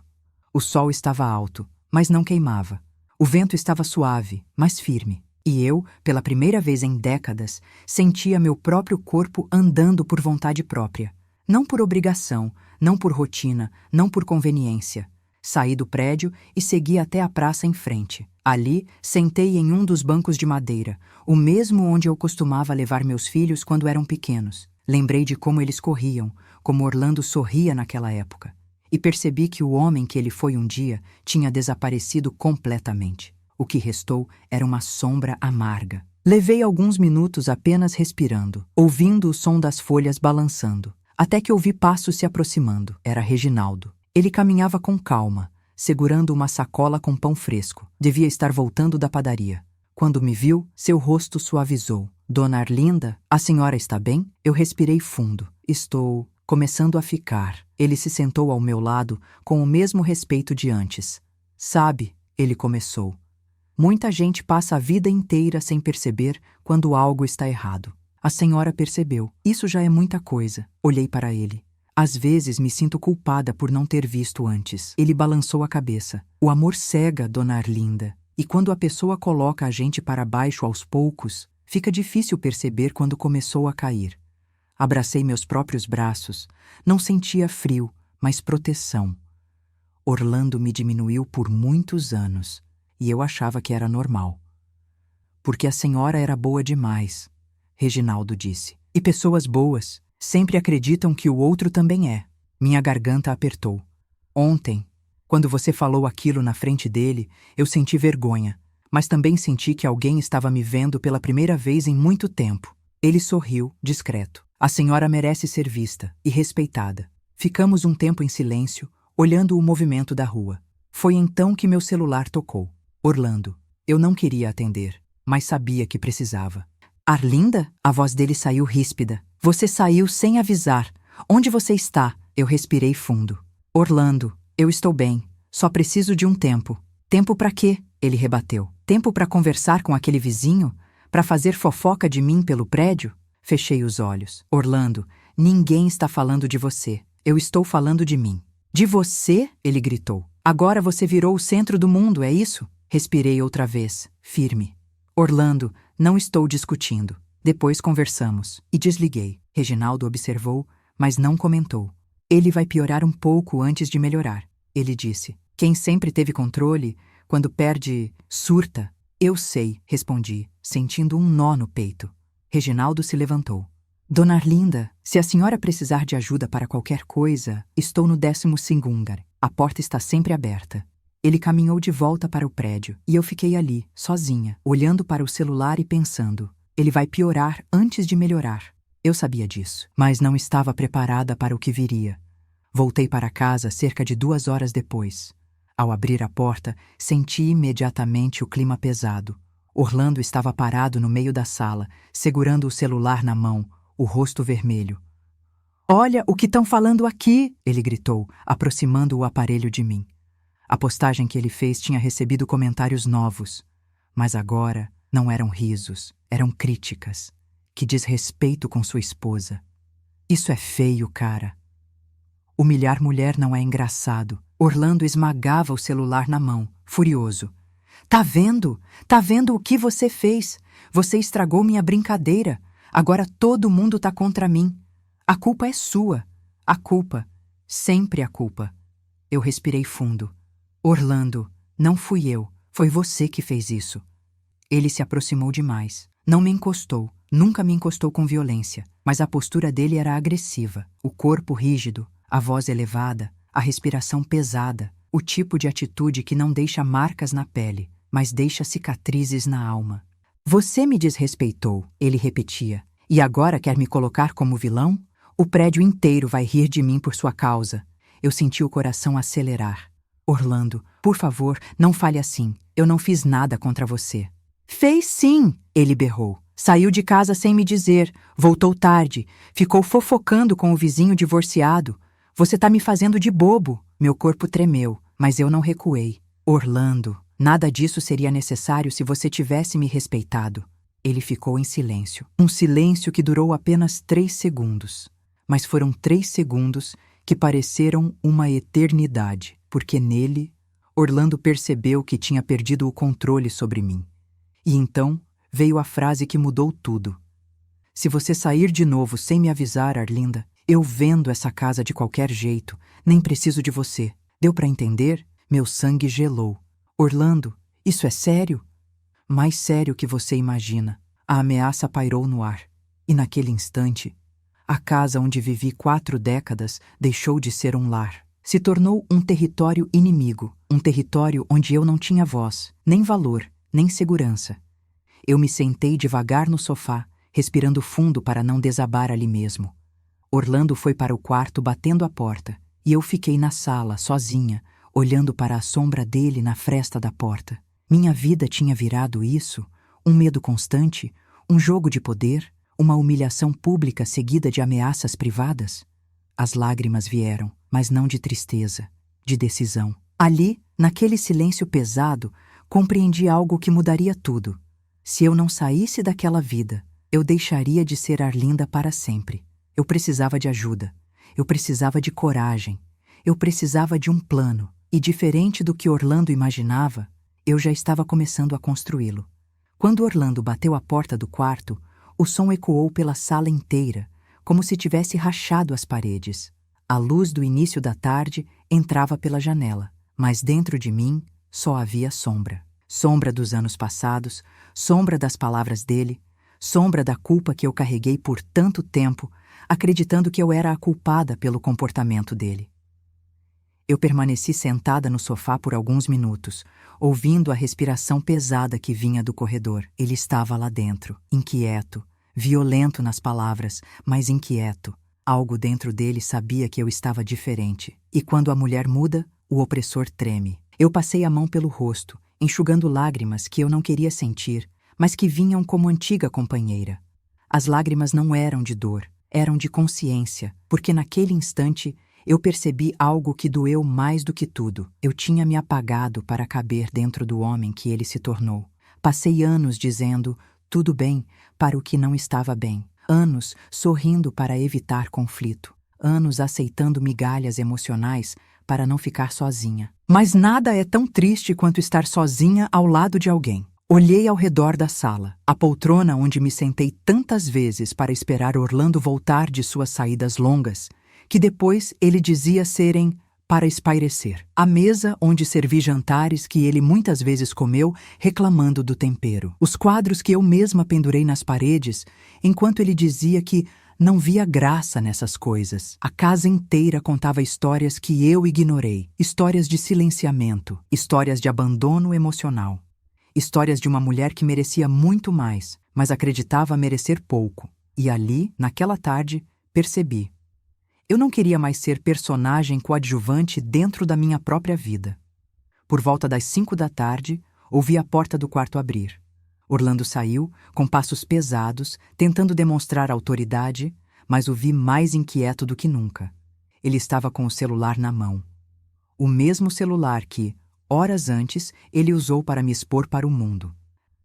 O sol estava alto, mas não queimava. O vento estava suave, mas firme. E eu, pela primeira vez em décadas, sentia meu próprio corpo andando por vontade própria. Não por obrigação, não por rotina, não por conveniência. Saí do prédio e segui até a praça em frente. Ali, sentei em um dos bancos de madeira, o mesmo onde eu costumava levar meus filhos quando eram pequenos. Lembrei de como eles corriam, como Orlando sorria naquela época. E percebi que o homem que ele foi um dia tinha desaparecido completamente. O que restou era uma sombra amarga. Levei alguns minutos apenas respirando, ouvindo o som das folhas balançando, até que ouvi passos se aproximando. Era Reginaldo. Ele caminhava com calma, segurando uma sacola com pão fresco. Devia estar voltando da padaria. Quando me viu, seu rosto suavizou. Dona Arlinda, a senhora está bem? Eu respirei fundo. Estou começando a ficar. Ele se sentou ao meu lado com o mesmo respeito de antes. Sabe, ele começou. Muita gente passa a vida inteira sem perceber quando algo está errado. A senhora percebeu. Isso já é muita coisa. Olhei para ele. Às vezes me sinto culpada por não ter visto antes. Ele balançou a cabeça. O amor cega, Dona Arlinda. E quando a pessoa coloca a gente para baixo aos poucos, fica difícil perceber quando começou a cair. Abracei meus próprios braços. Não sentia frio, mas proteção. Orlando me diminuiu por muitos anos, e eu achava que era normal. Porque a senhora era boa demais, Reginaldo disse. E pessoas boas sempre acreditam que o outro também é. Minha garganta apertou. Ontem, quando você falou aquilo na frente dele, eu senti vergonha, mas também senti que alguém estava me vendo pela primeira vez em muito tempo. Ele sorriu, discreto. A senhora merece ser vista e respeitada. Ficamos um tempo em silêncio, olhando o movimento da rua. Foi então que meu celular tocou. Orlando. Eu não queria atender, mas sabia que precisava. Arlinda? A voz dele saiu ríspida. Você saiu sem avisar. Onde você está? Eu respirei fundo. Orlando, eu estou bem. Só preciso de um tempo. Tempo para quê? Ele rebateu. Tempo para conversar com aquele vizinho? Para fazer fofoca de mim pelo prédio? Fechei os olhos. Orlando, ninguém está falando de você. Eu estou falando de mim. De você? Ele gritou. Agora você virou o centro do mundo, é isso? Respirei outra vez, firme. Orlando, não estou discutindo. Depois conversamos. E desliguei. Reginaldo observou, mas não comentou. Ele vai piorar um pouco antes de melhorar. Ele disse. Quem sempre teve controle, quando perde, surta. Eu sei, respondi, sentindo um nó no peito. Reginaldo se levantou. Dona Arlinda, se a senhora precisar de ajuda para qualquer coisa, estou no 12º andar. A porta está sempre aberta. Ele caminhou de volta para o prédio e eu fiquei ali, sozinha, olhando para o celular e pensando. Ele vai piorar antes de melhorar. Eu sabia disso, mas não estava preparada para o que viria. Voltei para casa cerca de 2 horas depois. Ao abrir a porta, senti imediatamente o clima pesado. Orlando estava parado no meio da sala, segurando o celular na mão, o rosto vermelho. Olha o que estão falando aqui! Ele gritou, aproximando o aparelho de mim. A postagem que ele fez tinha recebido comentários novos, mas agora não eram risos, eram críticas. Que desrespeito com sua esposa. Isso é feio, cara. Humilhar mulher não é engraçado. Orlando esmagava o celular na mão, furioso. Tá vendo? Tá vendo o que você fez? Você estragou minha brincadeira. Agora todo mundo tá contra mim. A culpa é sua. A culpa. Sempre a culpa. Eu respirei fundo. Orlando, não fui eu. Foi você que fez isso. Ele se aproximou demais. Não me encostou. Nunca me encostou com violência. Mas a postura dele era agressiva. O corpo rígido, a voz elevada, a respiração pesada. O tipo de atitude que não deixa marcas na pele, mas deixa cicatrizes na alma. Você me desrespeitou, ele repetia. E agora quer me colocar como vilão? O prédio inteiro vai rir de mim por sua causa. Eu senti o coração acelerar. Orlando, por favor, não fale assim. Eu não fiz nada contra você. Fez sim, ele berrou. Saiu de casa sem me dizer, voltou tarde, ficou fofocando com o vizinho divorciado. Você tá me fazendo de bobo. Meu corpo tremeu, mas eu não recuei. Orlando, nada disso seria necessário se você tivesse me respeitado. Ele ficou em silêncio. Um silêncio que durou apenas 3 segundos. Mas foram 3 segundos que pareceram uma eternidade, porque nele, Orlando percebeu que tinha perdido o controle sobre mim. E então veio a frase que mudou tudo. Se você sair de novo sem me avisar, Arlinda, eu vendo essa casa de qualquer jeito, nem preciso de você. Deu para entender? Meu sangue gelou. Orlando, isso é sério? Mais sério que você imagina. A ameaça pairou no ar. E naquele instante, a casa onde vivi 4 décadas deixou de ser um lar. Se tornou um território inimigo, um território onde eu não tinha voz, nem valor, nem segurança. Eu me sentei devagar no sofá, respirando fundo para não desabar ali mesmo. Orlando foi para o quarto batendo a porta, e eu fiquei na sala, sozinha, olhando para a sombra dele na fresta da porta. Minha vida tinha virado isso, um medo constante, um jogo de poder, uma humilhação pública seguida de ameaças privadas. As lágrimas vieram, mas não de tristeza, de decisão. Ali, naquele silêncio pesado, compreendi algo que mudaria tudo. Se eu não saísse daquela vida, eu deixaria de ser Arlinda para sempre. Eu precisava de ajuda. Eu precisava de coragem. Eu precisava de um plano. E diferente do que Orlando imaginava, eu já estava começando a construí-lo. Quando Orlando bateu à porta do quarto, o som ecoou pela sala inteira, como se tivesse rachado as paredes. A luz do início da tarde entrava pela janela, mas dentro de mim só havia sombra. Sombra dos anos passados, sombra das palavras dele, sombra da culpa que eu carreguei por tanto tempo, acreditando que eu era a culpada pelo comportamento dele. Eu permaneci sentada no sofá por alguns minutos, ouvindo a respiração pesada que vinha do corredor. Ele estava lá dentro, inquieto, violento nas palavras, mas inquieto. Algo dentro dele sabia que eu estava diferente. E quando a mulher muda, o opressor treme. Eu passei a mão pelo rosto, enxugando lágrimas que eu não queria sentir, mas que vinham como antiga companheira. As lágrimas não eram de dor, eram de consciência, porque naquele instante eu percebi algo que doeu mais do que tudo. Eu tinha me apagado para caber dentro do homem que ele se tornou. Passei anos dizendo tudo bem para o que não estava bem. Anos sorrindo para evitar conflito. Anos aceitando migalhas emocionais para não ficar sozinha. Mas nada é tão triste quanto estar sozinha ao lado de alguém. Olhei ao redor da sala, a poltrona onde me sentei tantas vezes para esperar Orlando voltar de suas saídas longas, que depois ele dizia serem para espairecer. A mesa onde servi jantares que ele muitas vezes comeu reclamando do tempero. Os quadros que eu mesma pendurei nas paredes, enquanto ele dizia que não via graça nessas coisas. A casa inteira contava histórias que eu ignorei. Histórias de silenciamento, histórias de abandono emocional. Histórias de uma mulher que merecia muito mais, mas acreditava merecer pouco. E ali, naquela tarde, percebi. Eu não queria mais ser personagem coadjuvante dentro da minha própria vida. Por volta das 5 da tarde, ouvi a porta do quarto abrir. Orlando saiu, com passos pesados, tentando demonstrar autoridade, mas o vi mais inquieto do que nunca. Ele estava com o celular na mão. O mesmo celular que, horas antes, ele usou para me expor para o mundo.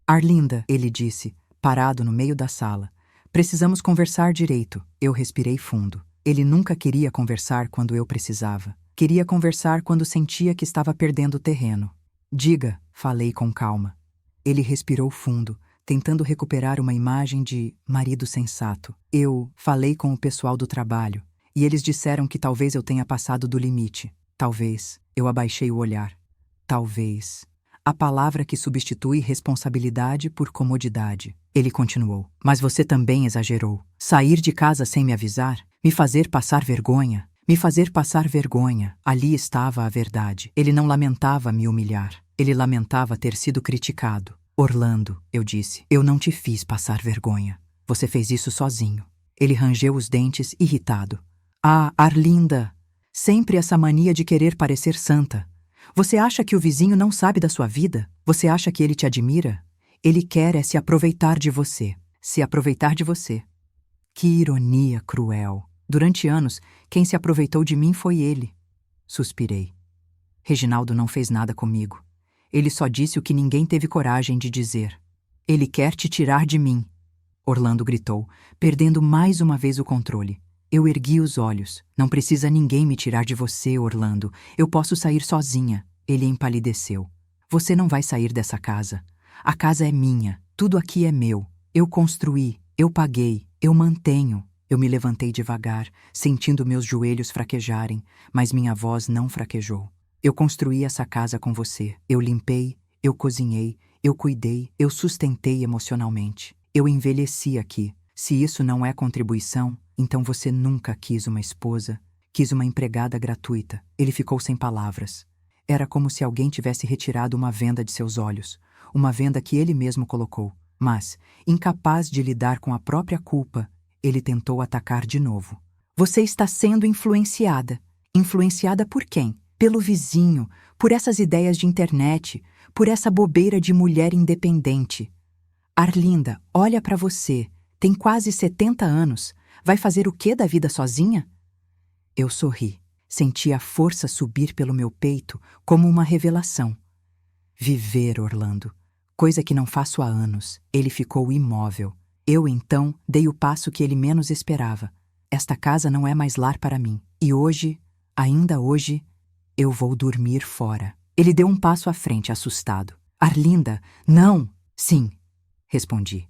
Arlinda, ele disse, parado no meio da sala. Precisamos conversar direito. Eu respirei fundo. Ele nunca queria conversar quando eu precisava. Queria conversar quando sentia que estava perdendo terreno. Diga, falei com calma. Ele respirou fundo, tentando recuperar uma imagem de marido sensato. Eu falei com o pessoal do trabalho, e eles disseram que talvez eu tenha passado do limite. Talvez. Eu abaixei o olhar. Talvez. A palavra que substitui responsabilidade por comodidade. Ele continuou. Mas você também exagerou. Sair de casa sem me avisar? Me fazer passar vergonha? Me fazer passar vergonha. Ali estava a verdade. Ele não lamentava me humilhar. Ele lamentava ter sido criticado. Orlando, eu disse, eu não te fiz passar vergonha. Você fez isso sozinho. Ele rangeu os dentes, irritado. Ah, Arlinda! Sempre essa mania de querer parecer santa. Você acha que o vizinho não sabe da sua vida? Você acha que ele te admira? Ele quer se aproveitar de você. Se aproveitar de você. Que ironia cruel. Durante anos, quem se aproveitou de mim foi ele. Suspirei. Reginaldo não fez nada comigo. Ele só disse o que ninguém teve coragem de dizer. Ele quer te tirar de mim. Orlando gritou, perdendo mais uma vez o controle. Eu ergui os olhos. Não precisa ninguém me tirar de você, Orlando. Eu posso sair sozinha. Ele empalideceu. Você não vai sair dessa casa. A casa é minha. Tudo aqui é meu. Eu construí. Eu paguei. Eu mantenho. Eu me levantei devagar, sentindo meus joelhos fraquejarem, mas minha voz não fraquejou. Eu construí essa casa com você. Eu limpei, eu cozinhei, eu cuidei, eu sustentei emocionalmente. Eu envelheci aqui. Se isso não é contribuição, então você nunca quis uma esposa, quis uma empregada gratuita. Ele ficou sem palavras. Era como se alguém tivesse retirado uma venda de seus olhos, uma venda que ele mesmo colocou. Mas, incapaz de lidar com a própria culpa, ele tentou atacar de novo. Você está sendo influenciada. Influenciada por quem? Pelo vizinho, por essas ideias de internet, por essa bobeira de mulher independente. Arlinda, olha para você. Tem quase 70 anos. Vai fazer o quê da vida sozinha? Eu sorri. Senti a força subir pelo meu peito como uma revelação. Viver, Orlando. Coisa que não faço há anos. Ele ficou imóvel. Eu, então, dei o passo que ele menos esperava. Esta casa não é mais lar para mim. E hoje, ainda hoje, eu vou dormir fora. Ele deu um passo à frente, assustado. Arlinda, não! Sim, respondi.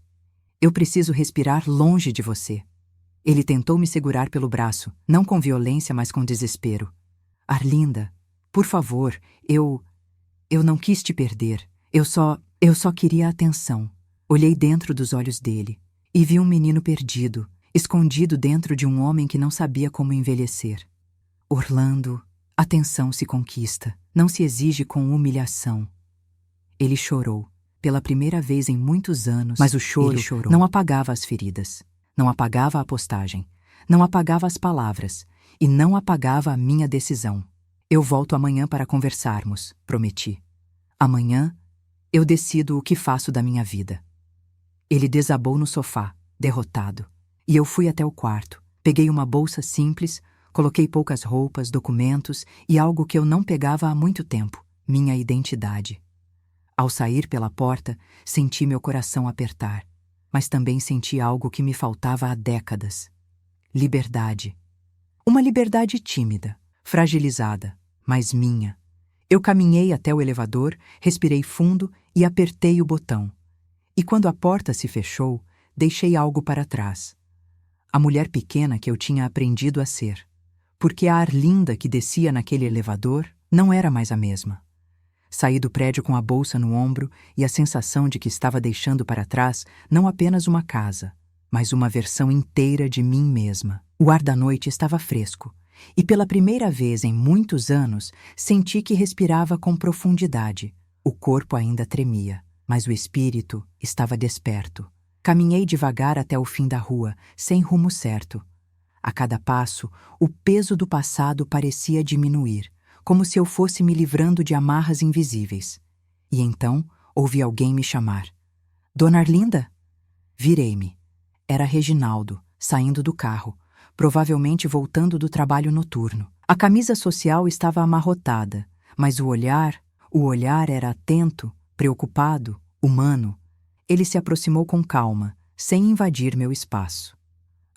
Eu preciso respirar longe de você. Ele tentou me segurar pelo braço, não com violência, mas com desespero. Arlinda, por favor, eu não quis te perder. Eu só queria atenção. Olhei dentro dos olhos dele e vi um menino perdido, escondido dentro de um homem que não sabia como envelhecer. Orlando, atenção se conquista, não se exige com humilhação. Ele chorou, pela primeira vez em muitos anos, mas o choro não apagava as feridas, não apagava a postagem, não apagava as palavras e não apagava a minha decisão. Eu volto amanhã para conversarmos, prometi. Amanhã, eu decido o que faço da minha vida. Ele desabou no sofá, derrotado, e eu fui até o quarto. Peguei uma bolsa simples, coloquei poucas roupas, documentos e algo que eu não pegava há muito tempo, minha identidade. Ao sair pela porta, senti meu coração apertar, mas também senti algo que me faltava há décadas. Liberdade. Uma liberdade tímida, fragilizada, mas minha. Eu caminhei até o elevador, respirei fundo e apertei o botão. E quando a porta se fechou, deixei algo para trás. A mulher pequena que eu tinha aprendido a ser. Porque a Arlinda que descia naquele elevador não era mais a mesma. Saí do prédio com a bolsa no ombro e a sensação de que estava deixando para trás não apenas uma casa, mas uma versão inteira de mim mesma. O ar da noite estava fresco, e pela primeira vez em muitos anos senti que respirava com profundidade. O corpo ainda tremia, mas o espírito estava desperto. Caminhei devagar até o fim da rua, sem rumo certo. A cada passo, o peso do passado parecia diminuir, como se eu fosse me livrando de amarras invisíveis. E então, ouvi alguém me chamar. Dona Arlinda? Virei-me. Era Reginaldo, saindo do carro, provavelmente voltando do trabalho noturno. A camisa social estava amarrotada, mas o olhar era atento, preocupado, humano. Ele se aproximou com calma, sem invadir meu espaço.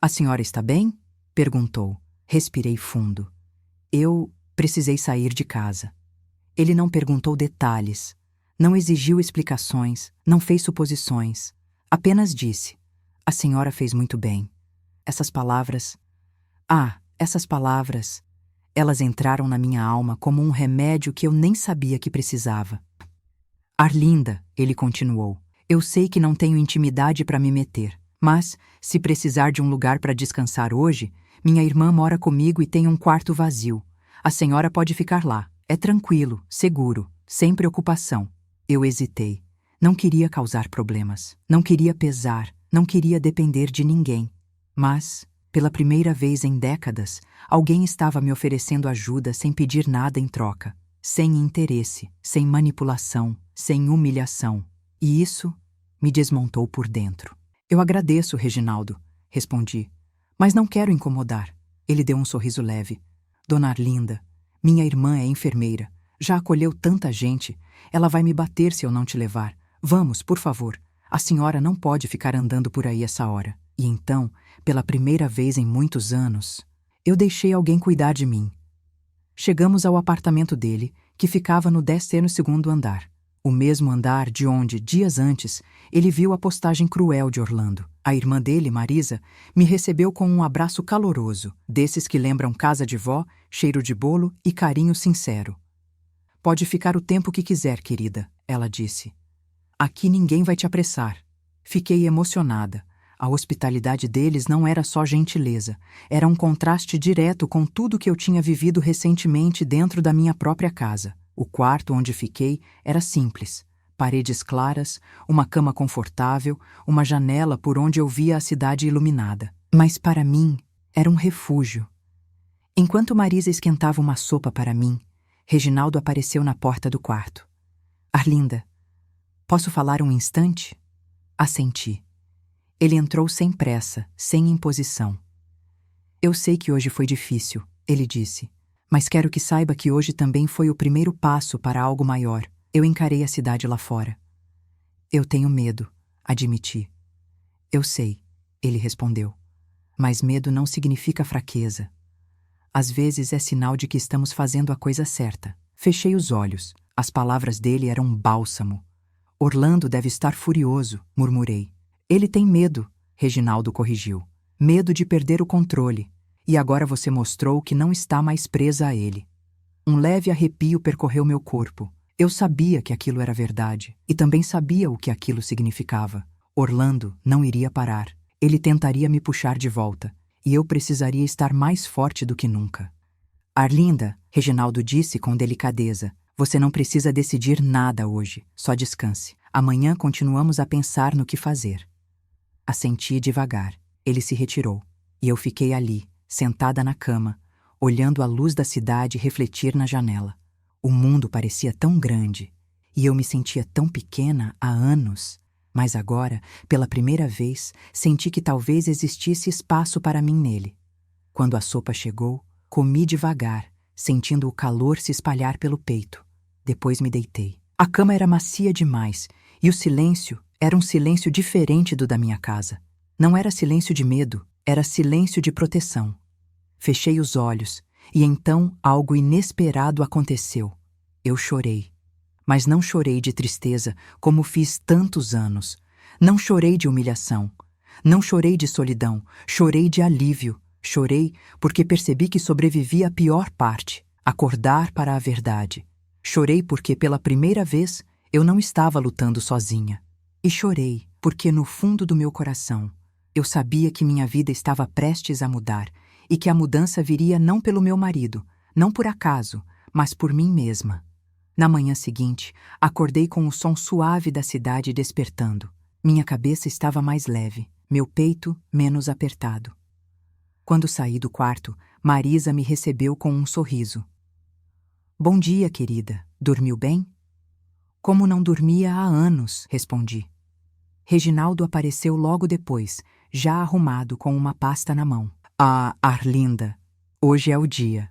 A senhora está bem? Perguntou. Respirei fundo. Eu precisei sair de casa. Ele não perguntou detalhes, não exigiu explicações, não fez suposições. Apenas disse: "A senhora fez muito bem." Essas palavras... essas palavras... Elas entraram na minha alma como um remédio que eu nem sabia que precisava. "Arlinda", ele continuou, "eu sei que não tenho intimidade para me meter, mas, se precisar de um lugar para descansar hoje, minha irmã mora comigo e tem um quarto vazio. A senhora pode ficar lá. É tranquilo, seguro, sem preocupação." Eu hesitei. Não queria causar problemas. Não queria pesar. Não queria depender de ninguém. Mas, pela primeira vez em décadas, alguém estava me oferecendo ajuda sem pedir nada em troca. Sem interesse, sem manipulação, sem humilhação. E isso me desmontou por dentro. "Eu agradeço, Reginaldo", respondi, "mas não quero incomodar." Ele deu um sorriso leve. "Dona Arlinda, minha irmã é enfermeira. Já acolheu tanta gente. Ela vai me bater se eu não te levar. Vamos, por favor. A senhora não pode ficar andando por aí essa hora." E então, pela primeira vez em muitos anos, eu deixei alguém cuidar de mim. Chegamos ao apartamento dele, que ficava no 12º andar. O mesmo andar de onde, dias antes, ele viu a postagem cruel de Orlando. A irmã dele, Marisa, me recebeu com um abraço caloroso, desses que lembram casa de vó, cheiro de bolo e carinho sincero. "Pode ficar o tempo que quiser, querida", ela disse. "Aqui ninguém vai te apressar." Fiquei emocionada. A hospitalidade deles não era só gentileza, era um contraste direto com tudo que eu tinha vivido recentemente dentro da minha própria casa. O quarto onde fiquei era simples. Paredes claras, uma cama confortável, uma janela por onde eu via a cidade iluminada. Mas para mim, era um refúgio. Enquanto Marisa esquentava uma sopa para mim, Reginaldo apareceu na porta do quarto. "Arlinda, posso falar um instante?" Assenti. Ele entrou sem pressa, sem imposição. "Eu sei que hoje foi difícil", ele disse, "mas quero que saiba que hoje também foi o primeiro passo para algo maior. Eu encarei a cidade lá fora." "Eu tenho medo", admiti. "Eu sei", ele respondeu, "mas medo não significa fraqueza. Às vezes é sinal de que estamos fazendo a coisa certa." Fechei os olhos. As palavras dele eram um bálsamo. "Orlando deve estar furioso", murmurei. "Ele tem medo", Reginaldo corrigiu. "Medo de perder o controle. E agora você mostrou que não está mais presa a ele." Um leve arrepio percorreu meu corpo. Eu sabia que aquilo era verdade. E também sabia o que aquilo significava. Orlando não iria parar. Ele tentaria me puxar de volta. E eu precisaria estar mais forte do que nunca. "Arlinda", Reginaldo disse com delicadeza, "você não precisa decidir nada hoje. Só descanse. Amanhã continuamos a pensar no que fazer." Assenti devagar. Ele se retirou. E eu fiquei ali, sentada na cama, olhando a luz da cidade refletir na janela. O mundo parecia tão grande. E eu me sentia tão pequena há anos. Mas agora, pela primeira vez, senti que talvez existisse espaço para mim nele. Quando a sopa chegou, comi devagar, sentindo o calor se espalhar pelo peito. Depois me deitei. A cama era macia demais, e o silêncio era um silêncio diferente do da minha casa. Não era silêncio de medo, era silêncio de proteção. Fechei os olhos, e então algo inesperado aconteceu. Eu chorei. Mas não chorei de tristeza, como fiz tantos anos. Não chorei de humilhação. Não chorei de solidão. Chorei de alívio. Chorei porque percebi que sobrevivi à pior parte, acordar para a verdade. Chorei porque, pela primeira vez, eu não estava lutando sozinha. E chorei porque, no fundo do meu coração, eu sabia que minha vida estava prestes a mudar e que a mudança viria não pelo meu marido, não por acaso, mas por mim mesma. Na manhã seguinte, acordei com o som suave da cidade despertando. Minha cabeça estava mais leve, meu peito menos apertado. Quando saí do quarto, Marisa me recebeu com um sorriso. "Bom dia, querida. Dormiu bem?" "Como não dormia há anos", respondi. Reginaldo apareceu logo depois, já arrumado com uma pasta na mão. "Ah, Arlinda, hoje é o dia."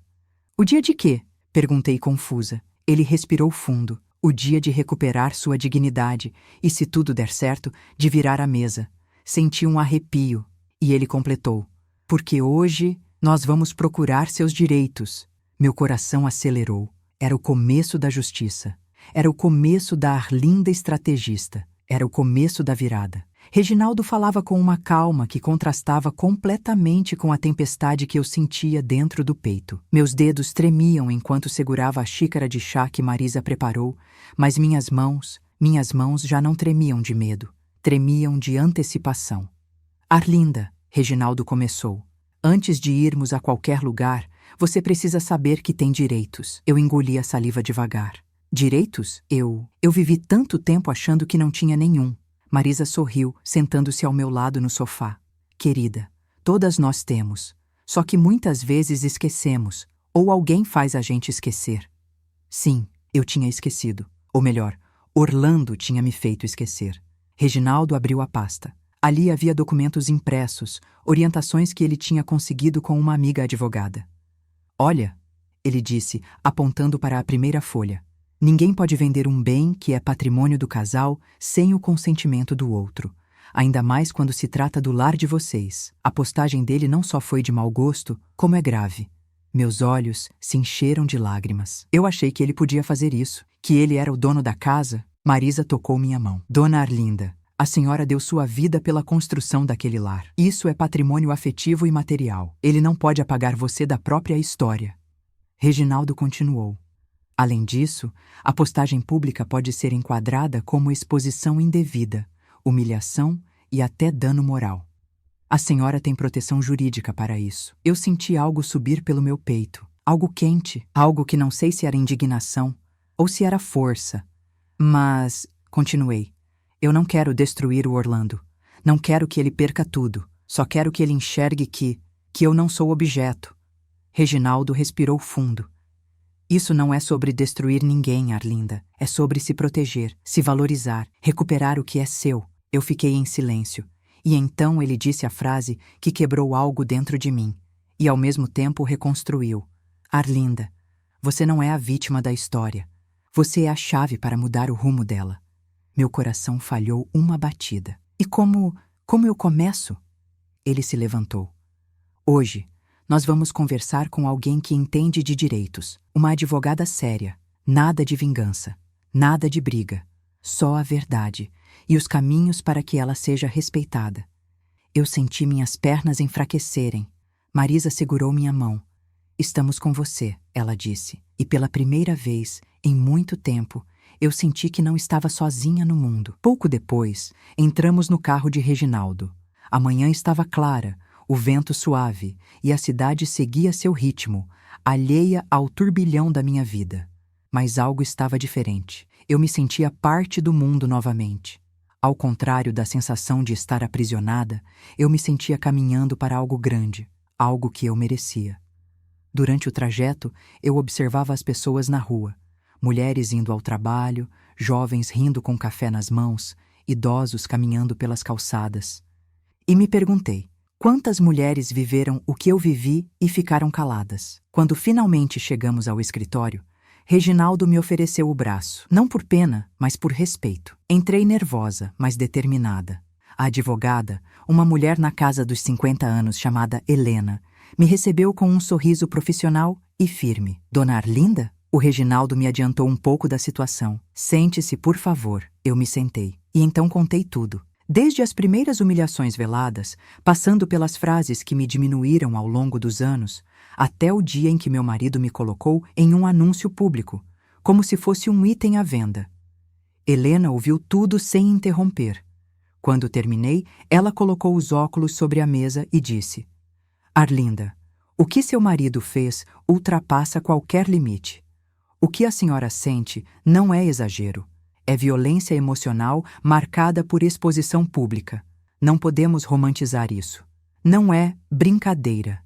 "O dia de quê?" perguntei confusa. Ele respirou fundo. "O dia de recuperar sua dignidade e, se tudo der certo, de virar a mesa." Senti um arrepio e ele completou. "Porque hoje nós vamos procurar seus direitos." Meu coração acelerou. Era o começo da justiça. Era o começo da Arlinda estrategista. Era o começo da virada. Reginaldo falava com uma calma que contrastava completamente com a tempestade que eu sentia dentro do peito. Meus dedos tremiam enquanto segurava a xícara de chá que Marisa preparou, mas minhas mãos já não tremiam de medo, tremiam de antecipação. Arlinda, Reginaldo começou, antes de irmos a qualquer lugar, você precisa saber que tem direitos. Eu engoli a saliva devagar. Direitos? Eu vivi tanto tempo achando que não tinha nenhum. Marisa sorriu, sentando-se ao meu lado no sofá. Querida, todas nós temos. Só que muitas vezes esquecemos, ou alguém faz a gente esquecer. Sim, eu tinha esquecido. Ou melhor, Orlando tinha me feito esquecer. Reginaldo abriu a pasta. Ali havia documentos impressos, orientações que ele tinha conseguido com uma amiga advogada. Olha, ele disse, apontando para a primeira folha. Ninguém pode vender um bem que é patrimônio do casal sem o consentimento do outro, ainda mais quando se trata do lar de vocês. A postagem dele não só foi de mau gosto, como é grave. Meus olhos se encheram de lágrimas. Eu achei que ele podia fazer isso, que ele era o dono da casa. Marisa tocou minha mão. Dona Arlinda, a senhora deu sua vida pela construção daquele lar. Isso é patrimônio afetivo e material. Ele não pode apagar você da própria história. Reginaldo continuou. Além disso, a postagem pública pode ser enquadrada como exposição indevida, humilhação e até dano moral. A senhora tem proteção jurídica para isso. Eu senti algo subir pelo meu peito, algo quente, algo que não sei se era indignação ou se era força. Mas, continuei, eu não quero destruir o Orlando. Não quero que ele perca tudo. Só quero que ele enxergue que eu não sou objeto. Reginaldo respirou fundo. Isso não é sobre destruir ninguém, Arlinda. É sobre se proteger, se valorizar, recuperar o que é seu. Eu fiquei em silêncio. E então ele disse a frase que quebrou algo dentro de mim. E ao mesmo tempo reconstruiu. Arlinda, você não é a vítima da história. Você é a chave para mudar o rumo dela. Meu coração falhou uma batida. E como eu começo? Ele se levantou. Hoje, nós vamos conversar com alguém que entende de direitos, uma advogada séria, nada de vingança, nada de briga, só a verdade e os caminhos para que ela seja respeitada. Eu senti minhas pernas enfraquecerem. Marisa segurou minha mão. Estamos com você, ela disse, e pela primeira vez, em muito tempo, eu senti que não estava sozinha no mundo. Pouco depois, entramos no carro de Reginaldo. A manhã estava clara, o vento suave, e a cidade seguia seu ritmo, alheia ao turbilhão da minha vida. Mas algo estava diferente. Eu me sentia parte do mundo novamente. Ao contrário da sensação de estar aprisionada, eu me sentia caminhando para algo grande, algo que eu merecia. Durante o trajeto, eu observava as pessoas na rua. Mulheres indo ao trabalho, jovens rindo com café nas mãos, idosos caminhando pelas calçadas. E me perguntei, quantas mulheres viveram o que eu vivi e ficaram caladas? Quando finalmente chegamos ao escritório, Reginaldo me ofereceu o braço, não por pena, mas por respeito. Entrei nervosa, mas determinada. A advogada, uma mulher na casa dos 50 anos chamada Helena, me recebeu com um sorriso profissional e firme. Dona Arlinda? O Reginaldo me adiantou um pouco da situação. Sente-se, por favor. Eu me sentei. E então contei tudo. Desde as primeiras humilhações veladas, passando pelas frases que me diminuíram ao longo dos anos, até o dia em que meu marido me colocou em um anúncio público, como se fosse um item à venda. Helena ouviu tudo sem interromper. Quando terminei, ela colocou os óculos sobre a mesa e disse: Arlinda, o que seu marido fez ultrapassa qualquer limite. O que a senhora sente não é exagero. É violência emocional marcada por exposição pública. Não podemos romantizar isso. Não é brincadeira.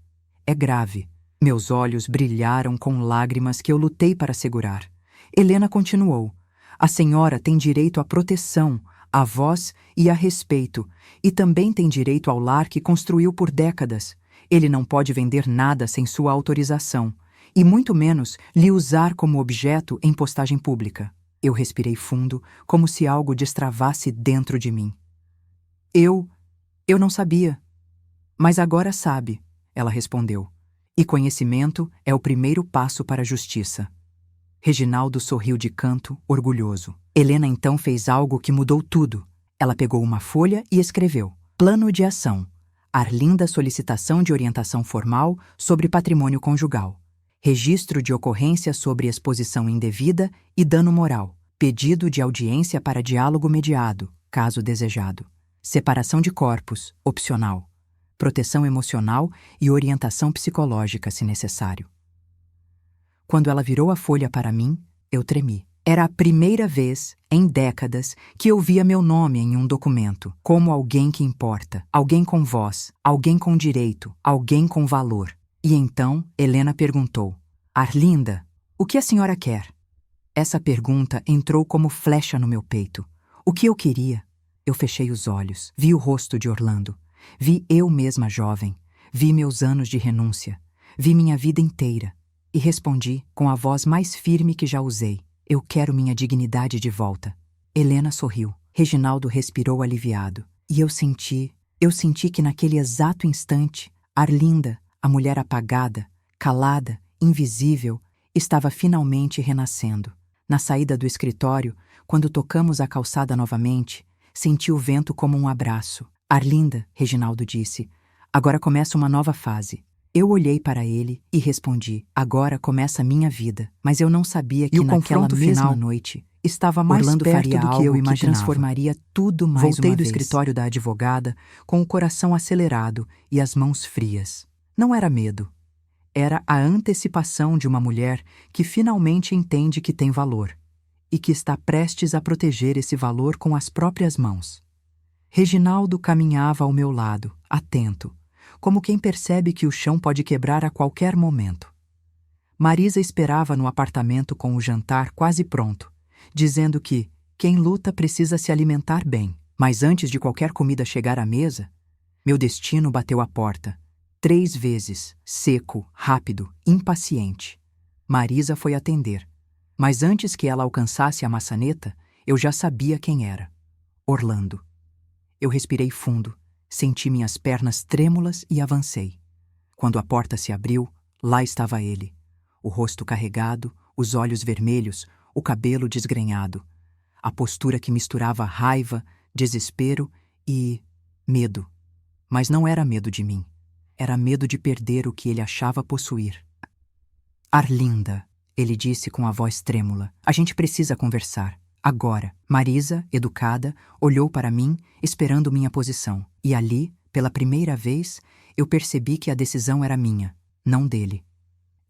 É grave. Meus olhos brilharam com lágrimas que eu lutei para segurar. Helena continuou. A senhora tem direito à proteção, à voz e a respeito, e também tem direito ao lar que construiu por décadas. Ele não pode vender nada sem sua autorização, e muito menos lhe usar como objeto em postagem pública. Eu respirei fundo, como se algo destravasse dentro de mim. Eu não sabia. Mas agora sabe, ela respondeu. E conhecimento é o primeiro passo para a justiça. Reginaldo sorriu de canto, orgulhoso. Helena então fez algo que mudou tudo. Ela pegou uma folha e escreveu: Plano de ação. Arlinda solicitação de orientação formal sobre patrimônio conjugal. Registro de ocorrência sobre exposição indevida e dano moral. Pedido de audiência para diálogo mediado, caso desejado. Separação de corpos, opcional. Proteção emocional e orientação psicológica, se necessário. Quando ela virou a folha para mim, eu tremi. Era a primeira vez, em décadas, que eu via meu nome em um documento, como alguém que importa, alguém com voz, alguém com direito, alguém com valor. E então, Helena perguntou: Arlinda, o que a senhora quer? Essa pergunta entrou como flecha no meu peito. O que eu queria? Eu fechei os olhos, vi o rosto de Orlando, vi eu mesma jovem, vi meus anos de renúncia, vi minha vida inteira, e respondi com a voz mais firme que já usei: eu quero minha dignidade de volta. Helena sorriu. Reginaldo respirou aliviado. E eu senti que naquele exato instante, Arlinda, a mulher apagada, calada, invisível, estava finalmente renascendo. Na saída do escritório, quando tocamos a calçada novamente, senti o vento como um abraço. Arlinda, Reginaldo disse, agora começa uma nova fase. Eu olhei para ele e respondi: agora começa a minha vida. Mas eu não sabia que naquela mesma noite estava mais Orlando perto faria do que algo eu que imaginava. transformaria tudo mais Voltei uma do vez. escritório da advogada com o coração acelerado e as mãos frias. Não era medo. Era a antecipação de uma mulher que finalmente entende que tem valor e que está prestes a proteger esse valor com as próprias mãos. Reginaldo caminhava ao meu lado, atento, como quem percebe que o chão pode quebrar a qualquer momento. Marisa esperava no apartamento com o jantar quase pronto, dizendo que quem luta precisa se alimentar bem. Mas antes de qualquer comida chegar à mesa, meu destino bateu à porta. 3 vezes, seco, rápido, impaciente. Marisa foi atender. Mas antes que ela alcançasse a maçaneta, eu já sabia quem era. Orlando. Eu respirei fundo, senti minhas pernas trêmulas e avancei. Quando a porta se abriu, lá estava ele. O rosto carregado, os olhos vermelhos, o cabelo desgrenhado. A postura que misturava raiva, desespero e medo. Mas não era medo de mim. Era medo de perder o que ele achava possuir. Arlinda, ele disse com a voz trêmula, a gente precisa conversar. Agora. Marisa, educada, olhou para mim, esperando minha posição. E ali, pela primeira vez, eu percebi que a decisão era minha, não dele.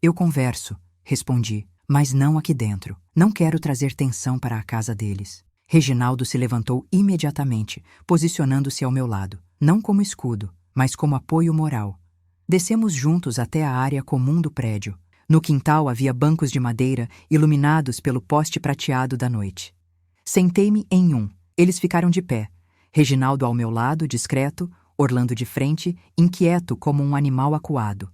Eu converso, respondi, mas não aqui dentro. Não quero trazer tensão para a casa deles. Reginaldo se levantou imediatamente, posicionando-se ao meu lado, não como escudo, mas como apoio moral. Descemos juntos até a área comum do prédio. No quintal havia bancos de madeira iluminados pelo poste prateado da noite. Sentei-me em um. Eles ficaram de pé. Reginaldo ao meu lado, discreto, Orlando de frente, inquieto como um animal acuado.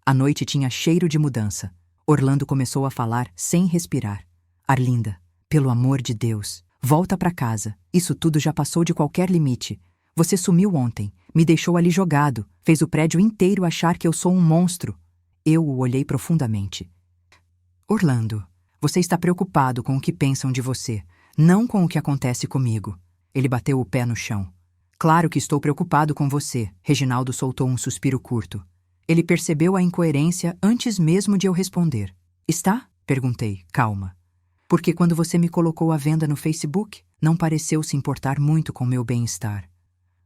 A noite tinha cheiro de mudança. Orlando começou a falar sem respirar. Arlinda, pelo amor de Deus, volta para casa. Isso tudo já passou de qualquer limite. Você sumiu ontem, me deixou ali jogado, fez o prédio inteiro achar que eu sou um monstro. Eu o olhei profundamente. Orlando, você está preocupado com o que pensam de você, não com o que acontece comigo. Ele bateu o pé no chão. Claro que estou preocupado com você. Reginaldo soltou um suspiro curto. Ele percebeu a incoerência antes mesmo de eu responder. Está? Perguntei, calma. Porque quando você me colocou à venda no Facebook, não pareceu se importar muito com meu bem-estar.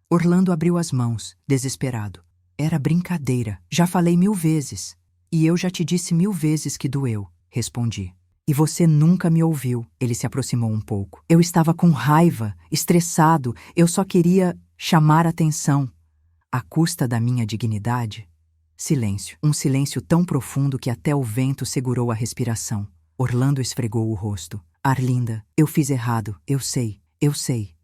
Orlando abriu as mãos, desesperado. Era brincadeira. Já falei 1000 vezes. E eu já te disse 1000 vezes que doeu, respondi. E você nunca me ouviu. Ele se aproximou um pouco. Eu estava com raiva, estressado. Eu só queria chamar atenção. À custa da minha dignidade? Silêncio. Um silêncio tão profundo que até o vento segurou a respiração. Orlando esfregou o rosto. Arlinda, eu fiz errado. Eu sei.